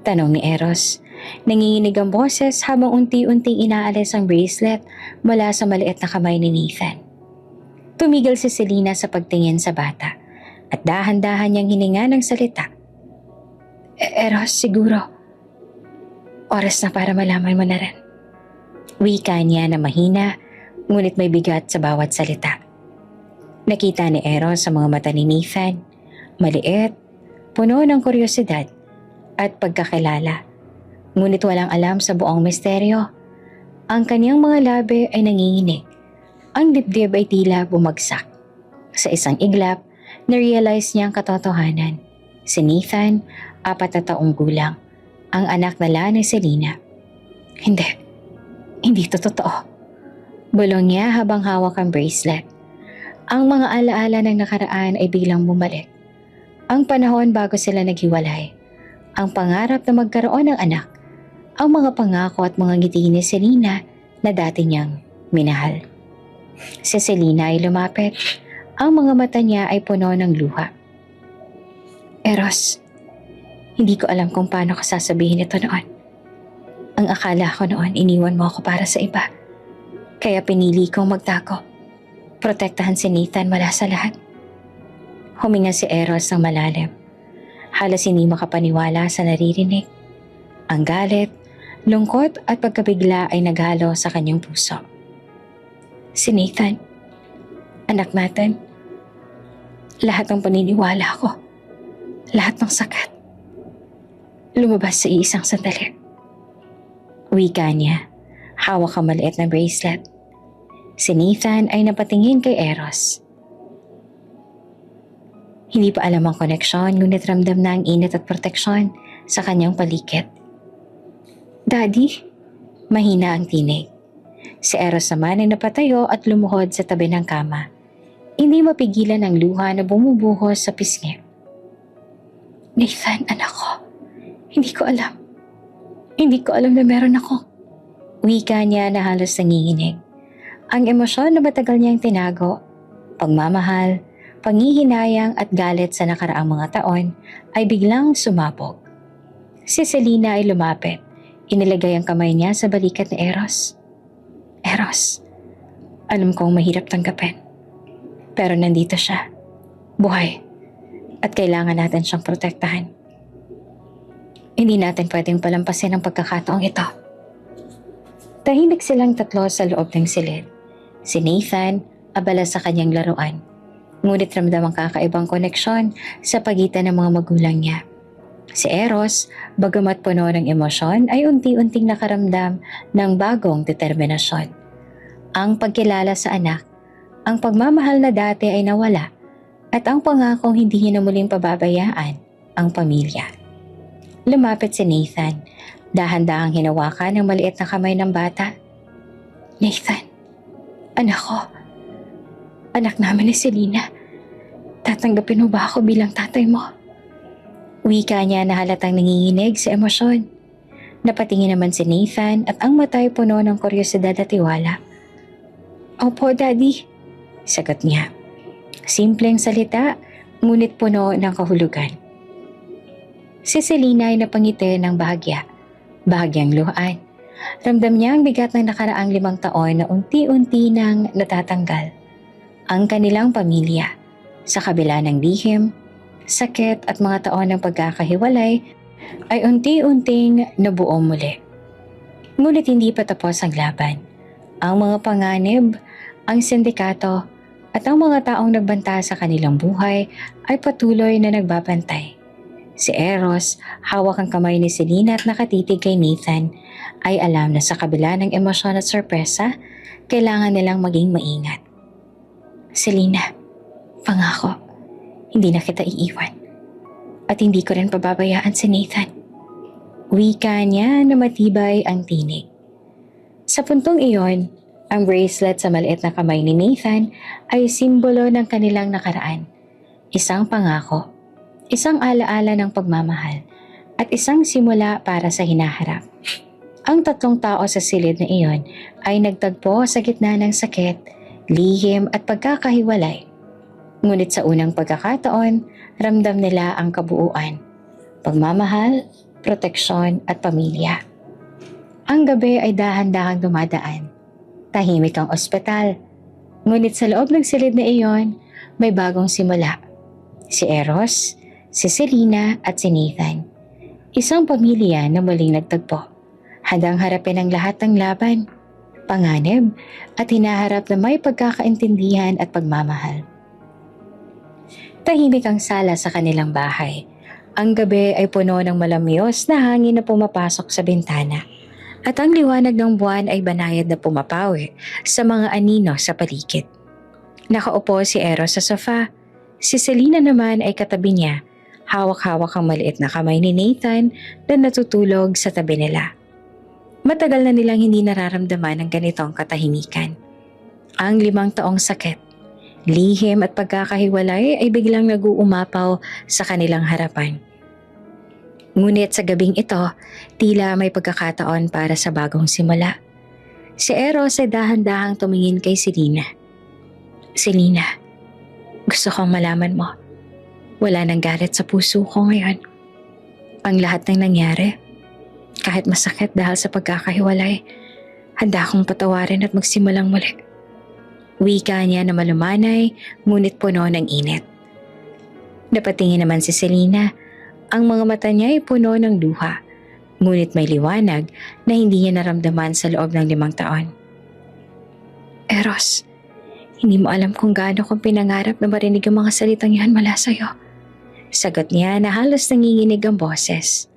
Tanong ni Eros. Nanginginig ang boses habang unti-unting inaalis ang bracelet mula sa maliit na kamay ni Nathan. Tumigil si Selena sa pagtingin sa bata at dahan-dahan niyang hininga ng salita. Eros, siguro. Oras na para malaman mo na rin. Wika niya na mahina, ngunit may bigat sa bawat salita. Nakita ni Eros sa mga mata ni Nathan, maliit, puno ng kuryosidad at pagkakilala. Ngunit walang alam sa buong misteryo. Ang kaniyang mga labi ay nanginginig. Ang dibdib ay tila bumagsak. Sa isang iglap, na-realize niya ang katotohanan. Si Nathan, 4 na taong gulang, ang anak nila ni Selena. Hindi to totoo. Bulong niya habang hawak ang bracelet. Ang mga alaala ng nakaraan ay biglang bumalik. Ang panahon bago sila naghiwalay. Ang pangarap na magkaroon ng anak. Ang mga pangako at mga ngiti ni Selena na dati niyang minahal. Si Selena ay lumapit. Ang mga mata niya ay puno ng luha. Eros, hindi ko alam kung paano ko sasabihin ito noon. Ang akala ko noon iniwan mo ako para sa iba. Kaya pinili kong magtago. Protektahan si Nathan mula sa lahat. Huminga si Eros ng malalim. Halos hindi makapaniwala sa naririnig. Ang galit, lungkot at pagkabigla ay naghalo sa kanyang puso. Si Nathan, anak natin, lahat ng paniniwala ko, lahat ng sakat, lumabas sa isang sandali. Wika niya, hawak ang maliit na bracelet. Si Nathan ay napatingin kay Eros. Hindi pa alam ang koneksyon, ngunit ramdam na ang init at proteksyon sa kanyang paligid. Daddy, mahina ang tinig. Si Eros naman ay napatayo at lumuhod sa tabi ng kama. Hindi mapigilan ang luha na bumubuhos sa pisngi. Nathan, anak ko, hindi ko alam. Hindi ko alam na meron ako. Wika niya na halos nanginginig. Ang emosyon na matagal niyang tinago, pagmamahal, panghihinayang at galit sa nakaraang mga taon ay biglang sumabog. Si Selena ay lumapit. Inilagay ang kamay niya sa balikat ni Eros. Eros, alam kong mahirap tanggapin. Pero nandito siya. Buhay. At kailangan natin siyang protektahan. Hindi natin pwedeng palampasin ang pagkakataong ito. Tahimik silang tatlo sa loob ng silid. Si Nathan, abala sa kanyang laruan. Ngunit ramdam ang kakaibang koneksyon sa pagitan ng mga magulang niya. Si Eros, bagamat puno ng emosyon, ay unti-unting nakaramdam ng bagong determinasyon. Ang pagkilala sa anak, ang pagmamahal na dati ay nawala, at ang pangakong hindi niya na muling pababayaan ang pamilya. Lumapit si Nathan, dahan-dahang hinawakan ang maliit na kamay ng bata. Nathan, anak ko, anak namin ni Selena, tatanggapin mo ba ako bilang tatay mo? Wika niya na halatang nanginginig sa emosyon. Napatingin naman si Nathan at ang mata ay puno ng kuryosidad at tiwala. Opo, Daddy, sagot niya. Simpleng salita, ngunit puno ng kahulugan. Si Selena ay napangiti ng bahagyang luhaan. Ramdam niya ang bigat ng nakaraang 5 taon na unti-unti nang natatanggal. Ang kanilang pamilya, sa kabila ng lihim, sakit at mga taon ng pagkakahiwalay, ay unti-unting nabuo muli. Ngunit hindi pa tapos ang laban. Ang mga panganib, ang sindikato, at ang mga taong nagbanta sa kanilang buhay ay patuloy na nagbabantay. Si Eros, hawak ang kamay ni Selena at nakatitig kay Nathan, ay alam na sa kabila ng emosyon at sorpresa, kailangan nilang maging maingat. Selena, pangako, hindi na kita iiwan. At hindi ko rin pababayaan si Nathan. Wika niya na matibay ang tinig. Sa puntong iyon, ang bracelet sa maliit na kamay ni Nathan ay simbolo ng kanilang nakaraan. Isang pangako, isang alaala ng pagmamahal, at isang simula para sa hinaharap. Ang 3 tao sa silid na iyon ay nagtagpo sa gitna ng sakit, lihim at pagkakahiwalay. Ngunit sa unang pagkakataon, ramdam nila ang kabuuan, pagmamahal, proteksyon at pamilya. Ang gabi ay dahan-dahang dumadaan. Tahimik ang ospital. Ngunit sa loob ng silid na iyon, may bagong simula. Si Eros, si Selena at si Nathan. Isang pamilya na muling nagtagpo. Handang harapin ang lahat ng laban, panganib at hinaharap na may pagkakaintindihan at pagmamahal. Tahimik ang sala sa kanilang bahay. Ang gabi ay puno ng malamyos na hangin na pumapasok sa bintana. At ang liwanag ng buwan ay banayad na pumapawi sa mga anino sa paligid. Nakaupo si Eros sa sofa. Si Selena naman ay katabi niya, hawak-hawak ang maliit na kamay ni Nathan na natutulog sa tabi nila. Matagal na nilang hindi nararamdaman ang ganitong katahimikan. Ang 5 taong sakit, lihim at pagkakahiwalay ay biglang nag-uumapaw sa kanilang harapan. Ngunit sa gabing ito, tila may pagkakataon para sa bagong simula. Si Eros ay dahan-dahang tumingin kay Selena. Selena, gusto kong malaman mo. Wala nang galit sa puso ko ngayon. Ang lahat ng nangyari, kahit masakit dahil sa pagkakahiwalay, handa akong patawarin at magsimulang muli. Wika niya na malumanay, ngunit puno ng init. Napatingin naman si Selena. Ang mga mata niya ay puno ng luha, ngunit may liwanag na hindi niya naramdaman sa loob ng 5 taon. Eros, hindi mo alam kung gaano kong pinangarap na marinig ang mga salitang yan mula sa'yo. Sagot niya na halos nanginginig ang boses.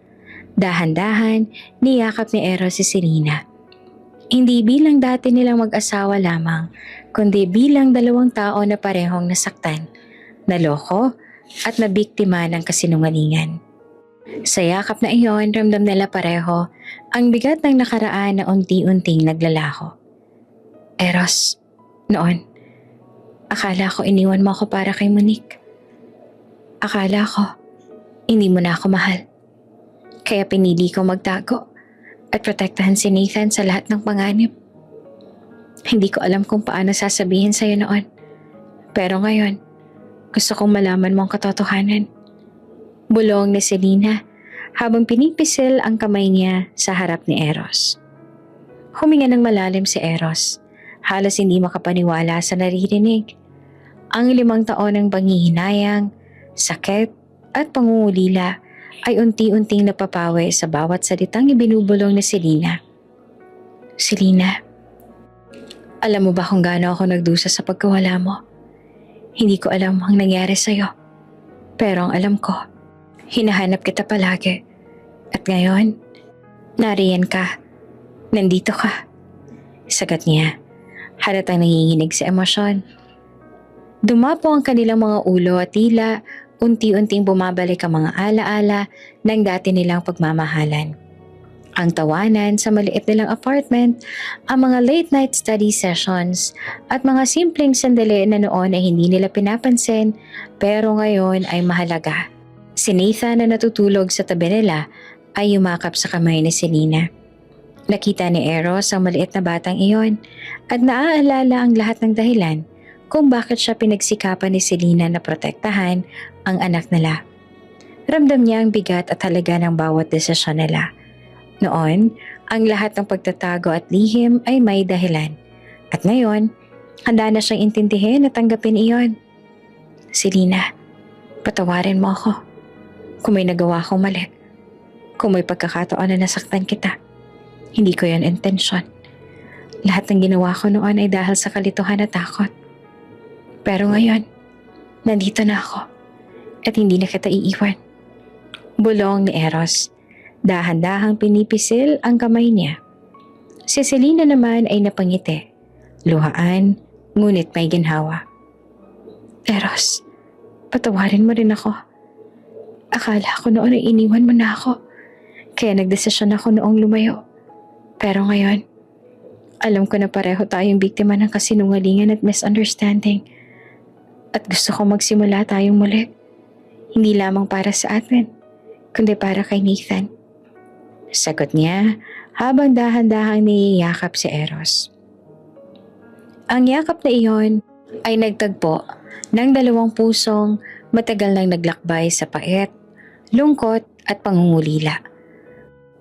Dahan-dahan, niyakap ni Eros si Selena. Hindi bilang dati nilang mag-asawa lamang, kundi bilang 2 tao na parehong nasaktan, naloko at nabiktima ng kasinungalingan. Sa yakap na iyon, ramdam nila pareho ang bigat ng nakaraan na unti-unting naglalaho. Eros, noon, akala ko iniwan mo ako para kay Monique. Akala ko, hindi mo na ako mahal. Kaya pinili ko magtago at protektahan si Nathan sa lahat ng panganib. Hindi ko alam kung paano sasabihin sa'yo noon. Pero ngayon, gusto kong malaman mo ang katotohanan. Bulong ni Selena habang pinipisil ang kamay niya sa harap ni Eros. Huminga ng malalim si Eros. Halos hindi makapaniwala sa naririnig. Ang 5 taon ng panghihinayang, sakit at pangungulila ay unti-unting napapawi sa bawat salitang ibinubulong ni Selena. Selena, alam mo ba kung gaano ako nagdusa sa pagkawala mo? Hindi ko alam ang nangyari sa'yo. Pero ang alam ko, hinahanap kita palagi. At ngayon, nariyan ka. Nandito ka. Sagat niya, halatang nanginginig sa emosyon. Dumapo ang kanilang mga ulo at tila unti-unting bumabalik ang mga alaala ng dati nilang pagmamahalan. Ang tawanan sa maliit nilang apartment, ang mga late night study sessions at mga simpleng sandali na noon ay hindi nila pinapansin pero ngayon ay mahalaga. Si Nathan na natutulog sa tabi nila ay yumakap sa kamay ni Selena. Nakita ni Eros ang maliit na batang iyon at naaalala ang lahat ng dahilan kung bakit siya pinagsikapan ni Selena na protektahan ang anak nila. Ramdam niya ang bigat at halaga ng bawat desisyon nila. Noon, ang lahat ng pagtatago at lihim ay may dahilan. At ngayon, handa na siyang intindihin at tanggapin iyon. Selena, patawarin mo ako. Kung may nagawa akong mali, kung may pagkakataon na nasaktan kita, hindi ko yan intensyon. Lahat ng ginawa ko noon ay dahil sa kalituhan at takot. Pero ngayon, nandito na ako at hindi na kita iiwan. Bulong ni Eros. Dahan-dahang pinipisil ang kamay niya. Si Selena naman ay napangiti. Luhaan, ngunit may ginhawa. Eros, patawarin mo rin ako. Akala ko noon ay iniwan mo na ako. Kaya nagdesisyon ako noong lumayo. Pero ngayon, alam ko na pareho tayong biktima ng kasinungalingan at misunderstanding. At gusto ko magsimula tayong muli. Hindi lamang para sa atin, kundi para kay Nathan. Sagot niya habang dahan-dahang niyayakap si Eros. Ang yakap na iyon ay nagtagpo ng 2 pusong matagal nang naglakbay sa pait, lungkot at pangungulila.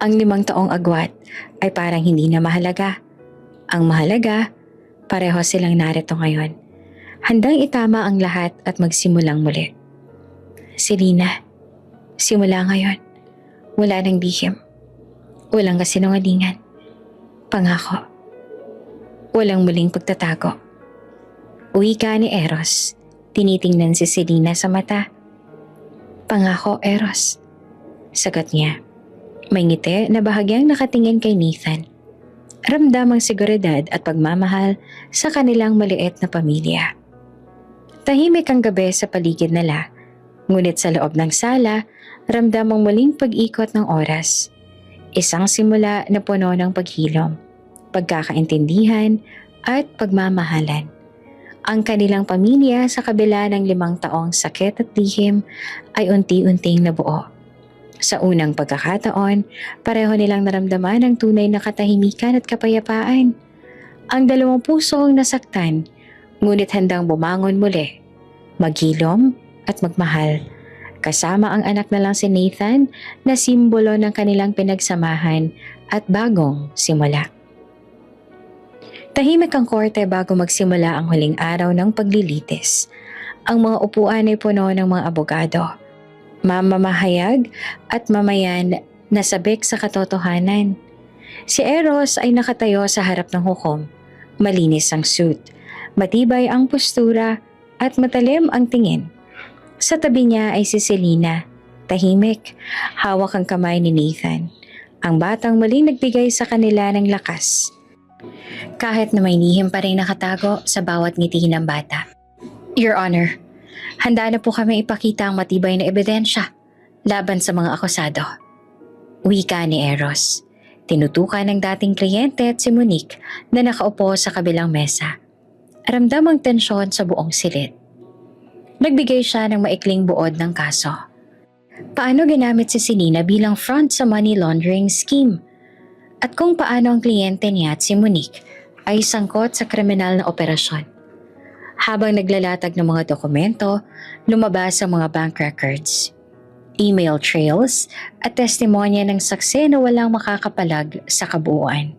Ang 5 taong agwat ay parang hindi na mahalaga. Ang mahalaga, pareho silang narito ngayon. Handang itama ang lahat at magsimulang muli. Selena, simula ngayon, wala nang lihim. Walang kasinungalingan. Pangako. Walang muling pagtatago. Wika ni Eros, tinitingnan si Selena sa mata. Pangako, Eros. Sagot niya. May ngiti na bahagyang nakatingin kay Nathan. Ramdam ang seguridad at pagmamahal sa kanilang maliit na pamilya. Tahimik ang gabi sa paligid nila, ngunit sa loob ng sala, ramdam ang muling pag-ikot ng oras. Isang simula na puno ng paghilom, pagkakaintindihan at pagmamahalan. Ang kanilang pamilya sa kabila ng 5 taong sakit at lihim ay unti-unting nabuo. Sa unang pagkakataon, pareho nilang naramdaman ang tunay na katahimikan at kapayapaan. Ang 2 puso ang nasaktan, ngunit handang bumangon muli, maghilom at magmahal. Kasama ang anak na lang si Nathan na simbolo ng kanilang pinagsamahan at bagong simula. Tahimik ang korte bago magsimula ang huling araw ng paglilitis. Ang mga upuan ay puno ng mga abogado, mamamahayag at mamayan na sabik sa katotohanan. Si Eros ay nakatayo sa harap ng hukom. Malinis ang suit, matibay ang postura at matalim ang tingin. Sa tabi niya ay si Selena, tahimik, hawak ang kamay ni Nathan. Ang batang muling nagbigay sa kanila ng lakas. Kahit na may lihim pa rin nakatago sa bawat ngiti ng bata. Your Honor, handa na po kami ipakita ang matibay na ebidensya laban sa mga akusado. Wika ni Eros. Tinutukan ng dating kliyente at si Monique na nakaupo sa kabilang mesa. Ramdam ang tensyon sa buong silid. Nagbigay siya ng maikling buod ng kaso. Paano ginamit si Selena bilang front sa money laundering scheme? At kung paano ang kliyente niya at si Monique ay sangkot sa kriminal na operasyon. Habang naglalatag ng mga dokumento, lumabas ang mga bank records, email trails at testimonya ng saksi na walang makakapalag sa kabuuan.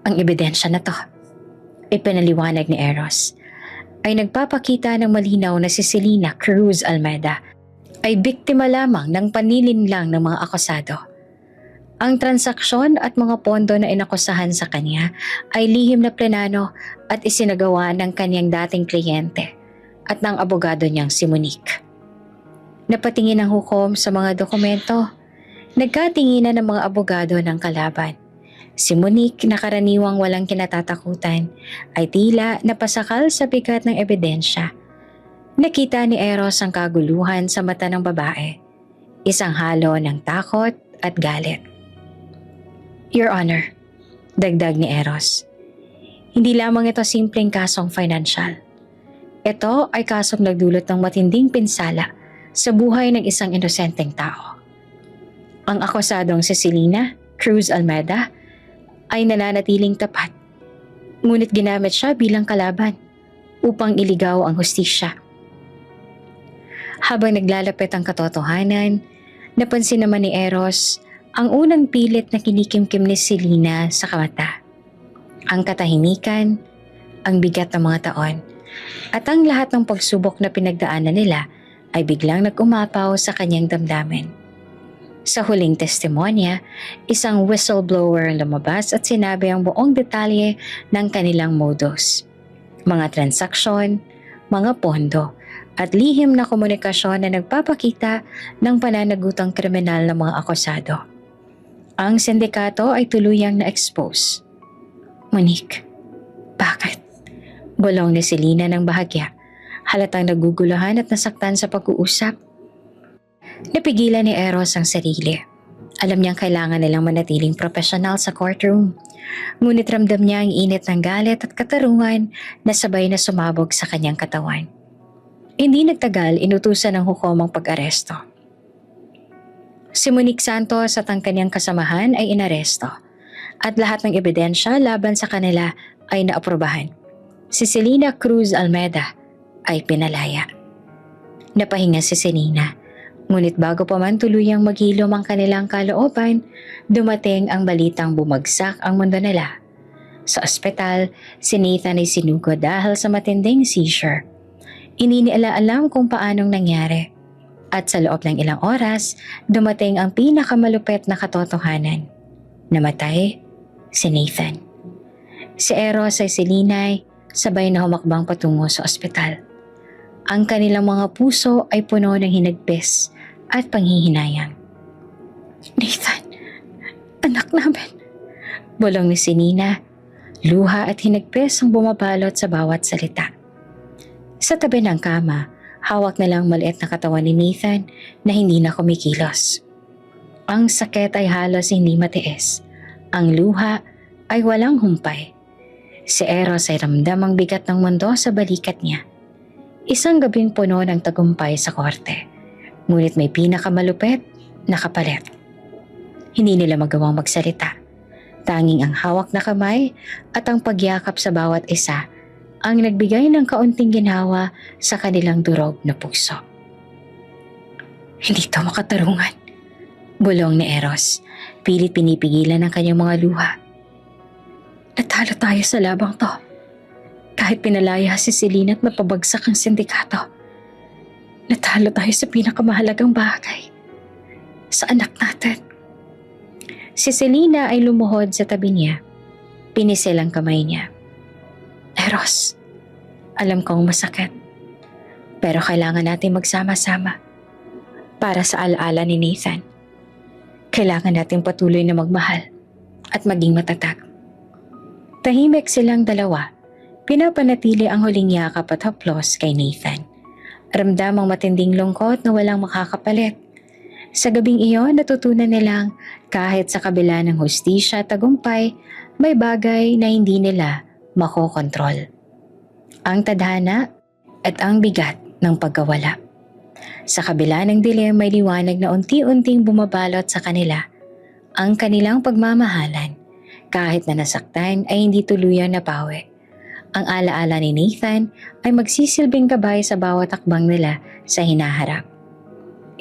Ang ebidensya na to, ipinaliwanag ni Eros, ay nagpapakita ng malinaw na si Selena Cruz Almeida ay biktima lamang ng panlilinlang ng mga akusado. Ang transaksyon at mga pondo na inakusahan sa kanya ay lihim na plenano at isinagawa ng kanyang dating kliyente at ng abogado niyang si Monique. Napatingin ang hukom sa mga dokumento. Nagkatinginan ng mga abogado ng kalaban. Si Monique na karaniwang walang kinatatakutan ay tila napasakal sa bigat ng ebidensya. Nakita ni Eros ang kaguluhan sa mata ng babae, isang halo ng takot at galit. Your Honor, dagdag ni Eros, hindi lamang ito simpleng kasong financial. Ito ay kasong nagdulot ng matinding pinsala sa buhay ng isang inosenteng tao. Ang akusadong si Selena Cruz Almeida ay nananatiling tapat, ngunit ginamit siya bilang kalaban upang iligaw ang hustisya. Habang naglalapit ang katotohanan, napansin naman ni Eros ang unang pilit na kinikimkim ni Selena sa kamata. Ang katahimikan, ang bigat ng mga taon, at ang lahat ng pagsubok na pinagdaanan nila ay biglang nag-umapaw sa kanyang damdamin. Sa huling testimonya, isang whistleblower ang lumabas at sinabi ang buong detalye ng kanilang modus. Mga transaksyon, mga pondo, at lihim na komunikasyon na nagpapakita ng pananagutang kriminal ng mga akusado. Ang sindikato ay tuluyang na-expose. Monique, bakit? Bulong ni Selena ng bahagya, halatang naguguluhan at nasaktan sa pag-uusap. Napigilan ni Eros ang sarili. Alam niyang kailangan nilang manatiling profesional sa courtroom. Ngunit ramdam niya ang init ng galit at katarungan na sabay na sumabog sa kanyang katawan. Hindi nagtagal, inutusan ng hukom ang pag-aresto. Si Monique Santos at ang kanyang kasamahan ay inaresto at lahat ng ebidensya laban sa kanila ay naaprubahan. Si Selena Cruz Almeida ay pinalaya. Napahinga si Selena, ngunit bago pa man tuluyang maghilom ang kanilang kalooban, dumating ang balitang bumagsak ang mundo nila. Sa ospital, si Nathan ay sinugod dahil sa matinding seizure. Ininiala-alam kung paanong nangyari. At sa loob ng ilang oras, dumating ang pinakamalupit na katotohanan. Namatay si Nathan. Si Eros ay Selena sabay na humakbang patungo sa ospital. Ang kanilang mga puso ay puno ng hinagpis at panghihinayang. Nathan, anak namin. Bulong ni Selena, luha at hinagpis ang bumabalot sa bawat salita. Sa tabi ng kama, hawak na lang maliit na katawan ni Nathan na hindi na kumikilos. Ang sakit ay halos hindi matiis. Ang luha ay walang humpay. Si Eros ay ramdam ang bigat ng mundo sa balikat niya. Isang gabing puno ng tagumpay sa korte. Ngunit may pinakamalupit na kapalit. Hindi nila magawang magsalita. Tanging ang hawak na kamay at ang pagyakap sa bawat isa ang nagbigay ng kaunting ginhawa sa kanilang durog na puso. Hindi to makatarungan. Bulong ni Eros, pilit pinipigilan ang kanyang mga luha. Natalo tayo sa labang to. Kahit pinalaya si Selena at mapabagsak ang sindikato. Natalo tayo sa pinakamahalagang bagay. Sa anak natin. Si Selena ay lumuhod sa tabi niya. Pinisil ang kamay niya. Eros, alam kong masakit. Pero kailangan natin magsama-sama. Para sa alaala ni Nathan. Kailangan natin patuloy na magmahal at maging matatag. Tahimik silang dalawa. Pinapanatili ang huling yakap at haplos kay Nathan. Ramdam ang matinding lungkot na walang makakapalit. Sa gabing iyon, natutunan nilang kahit sa kabila ng hustisya at tagumpay, may bagay na hindi nila makokontrol. Ang tadhana at ang bigat ng pagkawala. Sa kabila ng dilim, may liwanag na unti-unting bumabalot sa kanila. Ang kanilang pagmamahalan, kahit na nasaktan ay hindi tuluyang napawi. Ang alaala ni Nathan ay magsisilbing gabay sa bawat akbang nila sa hinaharap.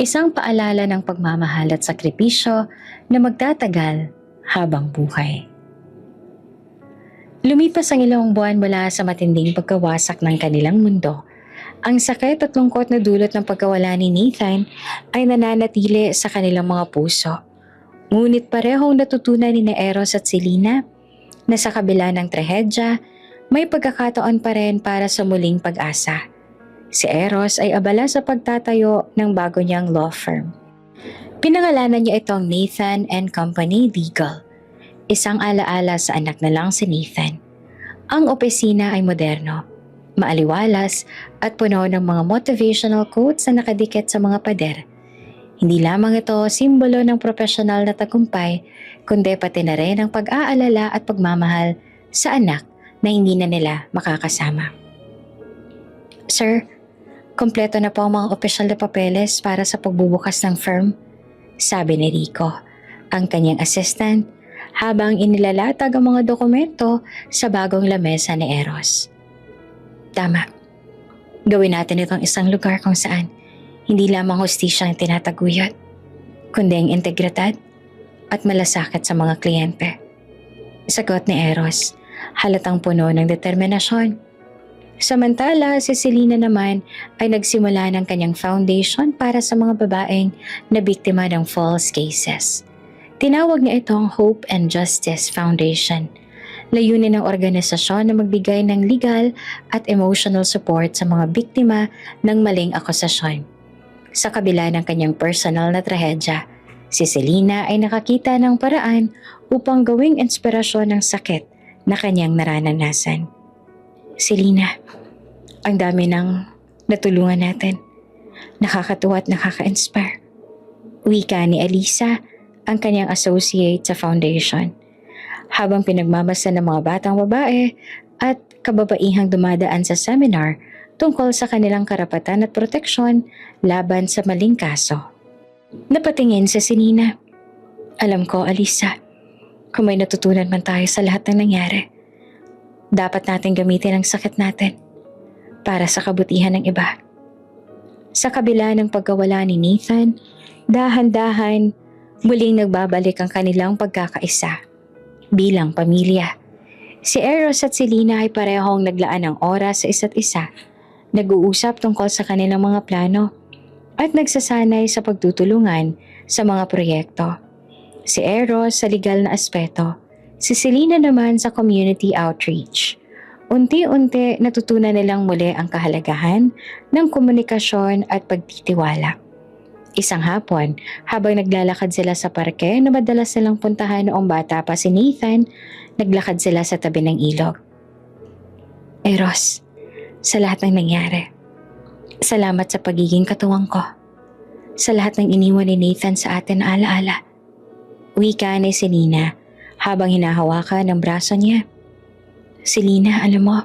Isang paalala ng pagmamahal at sakripisyo na magtatagal habang buhay. Lumipas ang ilang buwan mula sa matinding pagkawasak ng kanilang mundo. Ang sakit at lungkot na dulot ng pagkawala ni Nathan ay nananatili sa kanilang mga puso. Ngunit parehong natutunan ni Eros at Selena na sa kabila ng trahedya, may pagkakataon pa rin para sa muling pag-asa. Si Eros ay abala sa pagtatayo ng bago niyang law firm. Pinangalanan niya itong Nathan and Company Legal. Isang alaala sa anak na lang si Nathan. Ang opisina ay moderno, maaliwalas at puno ng mga motivational quotes na nakadikit sa mga pader. Hindi lamang ito simbolo ng profesional na tagumpay, kundi pati na rin ang pag-aalala at pagmamahal sa anak na hindi na nila makakasama. Sir, kompleto na po ang mga opisyal na papeles para sa pagbubukas ng firm, sabi ni Rico, ang kanyang assistant, habang inilalatag ang mga dokumento sa bagong lamesa ni Eros. Tama. Gawin natin itong isang lugar kung saan hindi lamang hustisya ang tinataguyod, kundi ang integridad at malasakit sa mga kliyente. Sagot ni Eros, halatang puno ng determinasyon. Samantala, si Selena naman ay nagsimula ng kanyang foundation para sa mga babaeng na biktima ng false cases. Tinawag niya itong Hope and Justice Foundation. Layunin ng organisasyon na magbigay ng legal at emotional support sa mga biktima ng maling akusasyon. Sa kabila ng kanyang personal na trahedya, si Selena ay nakakita ng paraan upang gawing inspirasyon ng sakit na kanyang naranasan. Selena, ang dami ng natulungan natin. Nakakatuwa at nakaka-inspire. Wika ni Alisa, ang kanyang associate sa foundation. Habang pinagmamasa ng mga batang babae at kababaihang dumadaan sa seminar tungkol sa kanilang karapatan at proteksyon laban sa maling kaso. Napatingin si Selena. Alam ko, Alisa, kung may natutunan man tayo sa lahat ng nangyari, dapat natin gamitin ang sakit natin para sa kabutihan ng iba. Sa kabila ng pagkawala ni Nathan, dahan-dahan muling nagbabalik ang kanilang pagkakaisa bilang pamilya. Si Eros at Selena ay parehong naglaan ng oras sa isa't isa, nag-uusap tungkol sa kanilang mga plano at nagsasanay sa pagtutulungan sa mga proyekto. Si Eros sa legal na aspeto, si Selena naman sa community outreach. Unti-unti natutunan nilang muli ang kahalagahan ng komunikasyon at pagtitiwala. Isang hapon, habang naglalakad sila sa parke na madalas silang puntahan noong bata pa si Nathan, naglakad sila sa tabi ng ilog. Eros, sa lahat ng nangyari. Salamat sa pagiging katuwang ko. Sa lahat ng iniwan ni Nathan sa atin na alaala. Wika ni Selena habang hinahawakan ng braso niya. Selena, alam mo,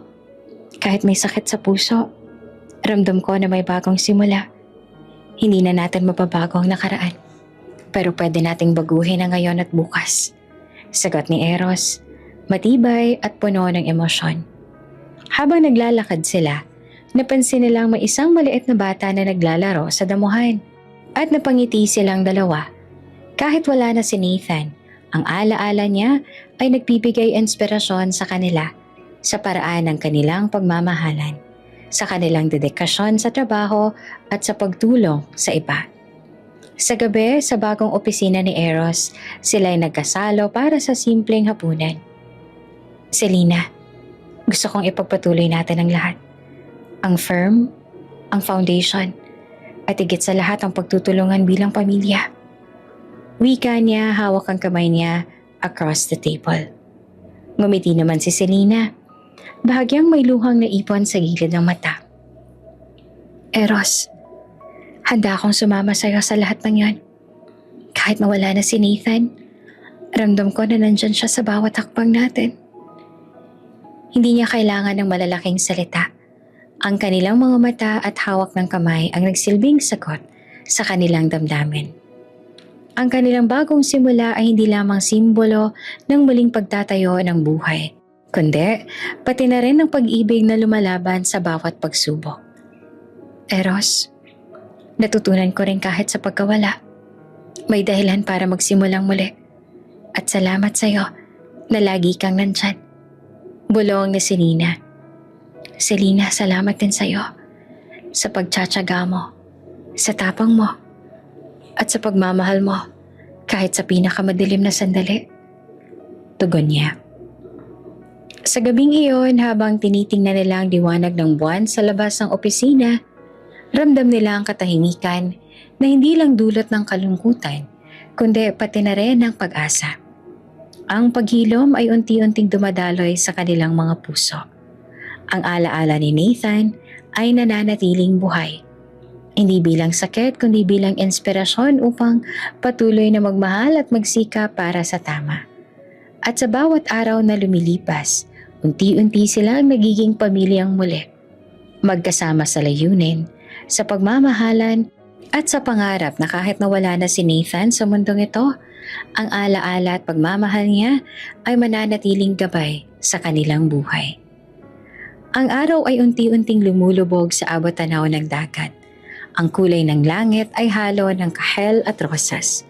kahit may sakit sa puso, ramdam ko na may bagong simula. Hindi na natin mababago ang nakaraan. Pero pwede nating baguhin ang ngayon at bukas. Sagot ni Eros, matibay at puno ng emosyon. Habang naglalakad sila, napansin nilang may isang maliit na bata na naglalaro sa damuhan. At napangiti silang dalawa. Kahit wala na si Nathan, ang alaala niya ay nagbibigay inspirasyon sa kanila sa paraan ng kanilang pagmamahalan, sa kanilang dedikasyon sa trabaho at sa pagtulong sa iba. Sa gabi, sa bagong opisina ni Eros, sila ay nagkasalo para sa simpleng hapunan. Selena, gusto kong ipagpatuloy natin ang lahat. Ang firm, ang foundation, at higit sa lahat ang pagtutulungan bilang pamilya. Wika niya, hawak ang kamay niya across the table. Ngumiti naman si Selena, bahagyang may luhang naipon sa gilid ng mata. Eros, handa akong sumama sa'yo sa lahat ng yon. Kahit mawala na si Nathan, ramdam ko na nandyan siya sa bawat hakbang natin. Hindi niya kailangan ng malalaking salita. Ang kanilang mga mata at hawak ng kamay ang nagsilbing sagot sa kanilang damdamin. Ang kanilang bagong simula ay hindi lamang simbolo ng muling pagtatayo ng buhay, kundi pati na rin ng pag-ibig na lumalaban sa bawat pagsubok. Eros, natutunan ko rin kahit sa pagkawala, may dahilan para magsimulang muli. At salamat sa iyo na lagi kang nandyan. Bulong ni Selena. Selena, salamat din sa iyo sa pagtsatsaga mo, sa tapang mo, at sa pagmamahal mo kahit sa pinakamadilim na sandali. Tugon niya. Sa gabing iyon, habang tinitingnan nila ang diwanag ng buwan sa labas ng opisina, ramdam nila ang katahimikan na hindi lang dulot ng kalungkutan, kundi pati na rin ng pag-asa. Ang paghilom ay unti-unting dumadaloy sa kanilang mga puso. Ang alaala ni Nathan ay nananatiling buhay. Hindi bilang sakit kundi bilang inspirasyon upang patuloy na magmahal at magsika para sa tama. At sa bawat araw na lumilipas, unti-unti silang nagiging pamilyang muli. Magkasama sa layunin, sa pagmamahalan at sa pangarap na kahit nawala na si Nathan sa mundong ito, ang alaala at pagmamahal niya ay mananatiling gabay sa kanilang buhay. Ang araw ay unti-unting lumulubog sa abot-tanaw ng dagat. Ang kulay ng langit ay halo ng kahel at rosas.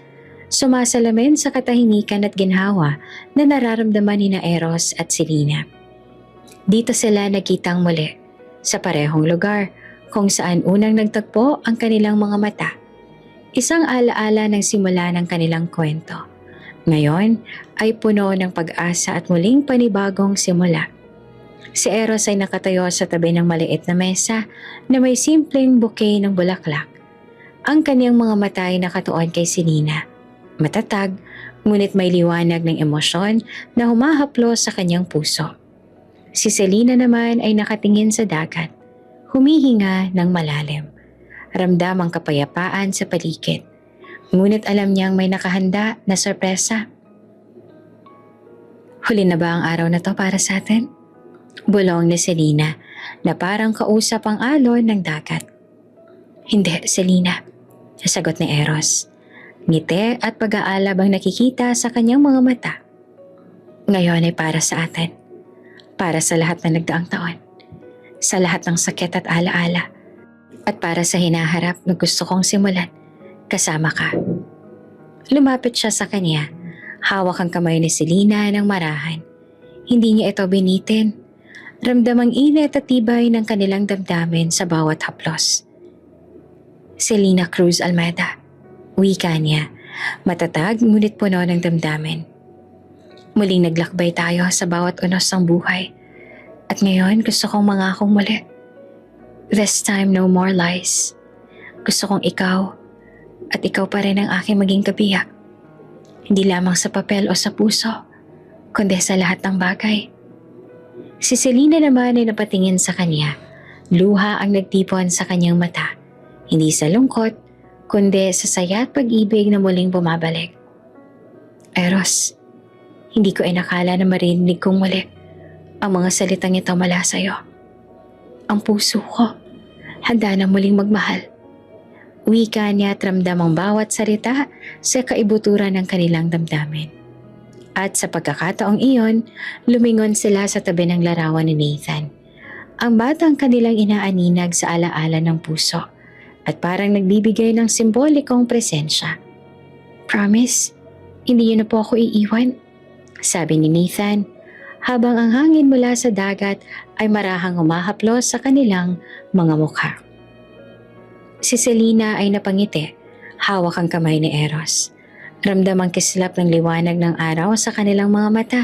Sumasalamin sa katahimikan at ginhawa na nararamdaman ni Eros at Selena. Dito sila nagkitang muli, sa parehong lugar kung saan unang nagtagpo ang kanilang mga mata. Isang alaala ng simula ng kanilang kwento. Ngayon ay puno ng pag-asa at muling panibagong simula. Si Eros ay nakatayo sa tabi ng maliit na mesa na may simpleng bouquet ng bulaklak. Ang kanyang mga mata ay nakatuon kay Selena. Matatag, ngunit may liwanag ng emosyon na humahaplos sa kanyang puso. Si Selena naman ay nakatingin sa dagat, humihinga ng malalim. Ramdam ang kapayapaan sa paligid, ngunit alam niyang may nakahanda na sorpresa. Huli na ba ang araw na to para sa atin? Bulong ni Selena na parang kausap ang alon ng dagat. Hindi, Selena, sagot ni Eros. Ngiti at pag-aalab ang nakikita sa kanyang mga mata. Ngayon ay para sa atin. Para sa lahat na nagdaang taon. Sa lahat ng sakit at alaala. At para sa hinaharap na gusto kong simulan, kasama ka. Lumapit siya sa kanya. Hawak ang kamay ni Selena ng marahan. Hindi niya ito binitin. Ramdam ang init at tibay ng kanilang damdamin sa bawat haplos. Selena Cruz Almeida. Wika niya, matatag ngunit puno ng damdamin. Muling naglakbay tayo sa bawat unos ng buhay. At ngayon gusto kong mangakong muli. This time no more lies. Gusto kong ikaw at ikaw pa rin ang aking maging kabiyak. Hindi lamang sa papel o sa puso, kundi sa lahat ng bagay. Si Selena naman ay napatingin sa kanya. Luha ang nagtipon sa kanyang mata, hindi sa lungkot, kundi sa saya at pag-ibig na muling bumabalik. Eros, hindi ko inakala na marinig kong muli ang mga salitang ito mula sa'yo. Ang puso ko, handa na muling magmahal. Wika niya at ramdam ang bawat salita sa kaibuturan ng kanilang damdamin. At sa pagkakataong iyon, lumingon sila sa tabi ng larawan ni Nathan. Ang batang kanilang inaaninag sa alaala ng puso at parang nagbibigay ng simbolikong presensya. Promise, hindi niyo na po ako iiwan, sabi ni Nathan habang ang hangin mula sa dagat ay marahang humahaplos sa kanilang mga mukha. Si Selena ay napangiti, hawak ang kamay ni Eros. Ramdam ang kislap ng liwanag ng araw sa kanilang mga mata.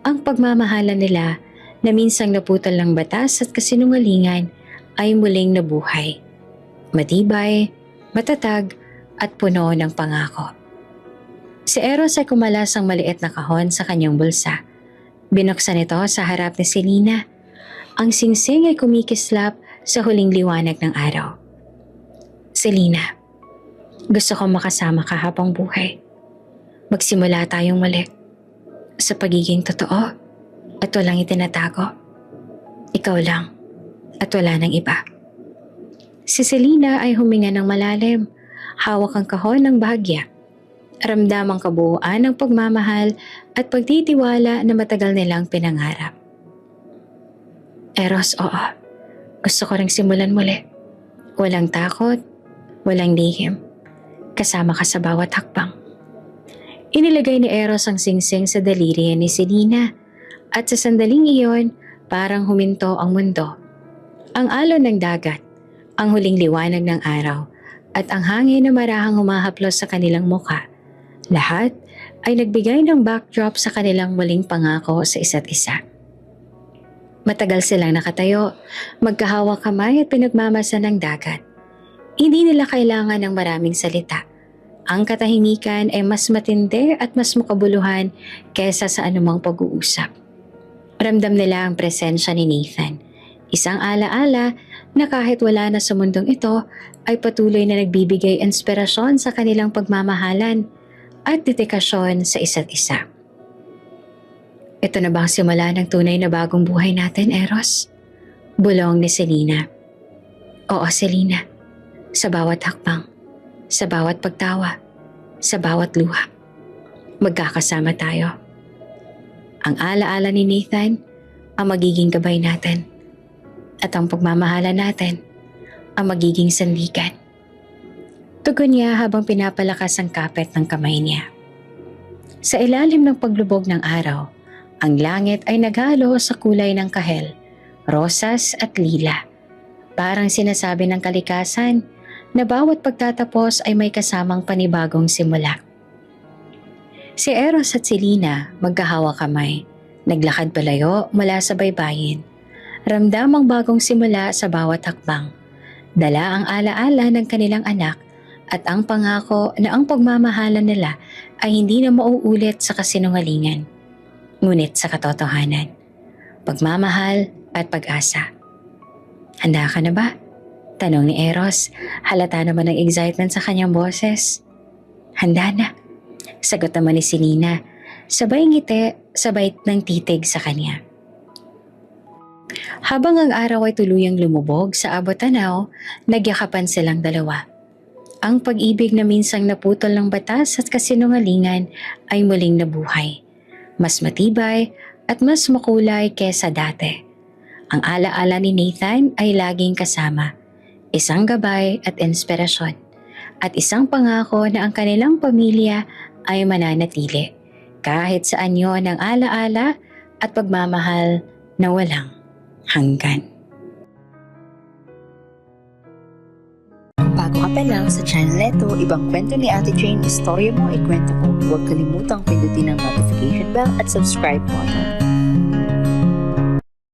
Ang pagmamahalan nila na minsang naputol ng batas at kasinungalingan ay muling nabuhay. Matibay, matatag at puno ng pangako. Si Eros ay kumalas ang maliit na kahon sa kanyang bulsa. Binuksan ito sa harap ni Selena. Ang singsing ay kumikislap sa huling liwanag ng araw. Selena, gusto ko makasama ka habang buhay. Magsimula tayong muli sa pagiging totoo at walang itinatago. Ikaw lang at wala nang iba. Si Selena ay huminga ng malalim, hawak ang kahon ng bahagya. Ramdam ang kabuuan ng pagmamahal at pagtitiwala na matagal nilang pinangarap. Eros, oo. Gusto ko ring simulan muli. Walang takot, walang lihim. Kasama ka sa bawat hakbang. Inilagay ni Eros ang singsing sa daliri ni Selena at sa sandaling iyon parang huminto ang mundo. Ang alon ng dagat, ang huling liwanag ng araw at ang hangin na marahang humahaplos sa kanilang mukha. Lahat ay nagbigay ng backdrop sa kanilang muling pangako sa isa't isa. Matagal silang nakatayo, magkahawak kamay at pinagmamasan ng dagat. Hindi nila kailangan ng maraming salita. Ang katahimikan ay mas matindi at mas makabuluhan kaysa sa anumang pag-uusap. Ramdam nila ang presensya ni Nathan. Isang alaala na kahit wala na sa mundong ito ay patuloy na nagbibigay inspirasyon sa kanilang pagmamahalan at dedikasyon sa isa't isa. Ito na ba ang simula ng tunay na bagong buhay natin, Eros? Bulong ni Selena. Oo, Selena. Sa bawat hakbang, sa bawat pagtawa, sa bawat luha. Magkakasama tayo. Ang alaala ni Nathan ang magiging gabay natin at ang pagmamahala natin ang magiging sandigan. Tugon niya habang pinapalakas ang kapit ng kamay niya. Sa ilalim ng paglubog ng araw, ang langit ay naghalo sa kulay ng kahel, rosas at lila. Parang sinasabi ng kalikasan na bawat pagtatapos ay may kasamang panibagong simula. Si Eros at Selena magkahawak kamay, naglakad palayo mula sa baybayin. Ramdam ang bagong simula sa bawat hakbang. Dala ang alaala ng kanilang anak at ang pangako na ang pagmamahalan nila ay hindi na mauulit sa kasinungalingan, ngunit sa katotohanan, pagmamahal at pag-asa. Handa ka na ba? Tanong ni Eros, halata naman ng excitement sa kanyang boses. Handa na, sagot naman ni Selena, sabay ngiti, sabay ng titig sa kanya. Habang ang araw ay tuluyang lumubog sa abot-tanaw, nagyakapan silang dalawa. Ang pag-ibig na minsang naputol ng batas at kasinungalingan ay muling nabuhay. Mas matibay at mas makulay kesa dati. Ang alaala ni Nathan ay laging kasama. Isang gabay at inspirasyon, at isang pangako na ang kanilang pamilya ay mananatili kahit sa anyo ng alaala at pagmamahal na walang hanggan. Bago ka pa lang sa channel neto, ibang kwento ni Ate Jane, istorya mo, ikwento ko. Huwag kalimutang pindutin ang notification bell at subscribe button.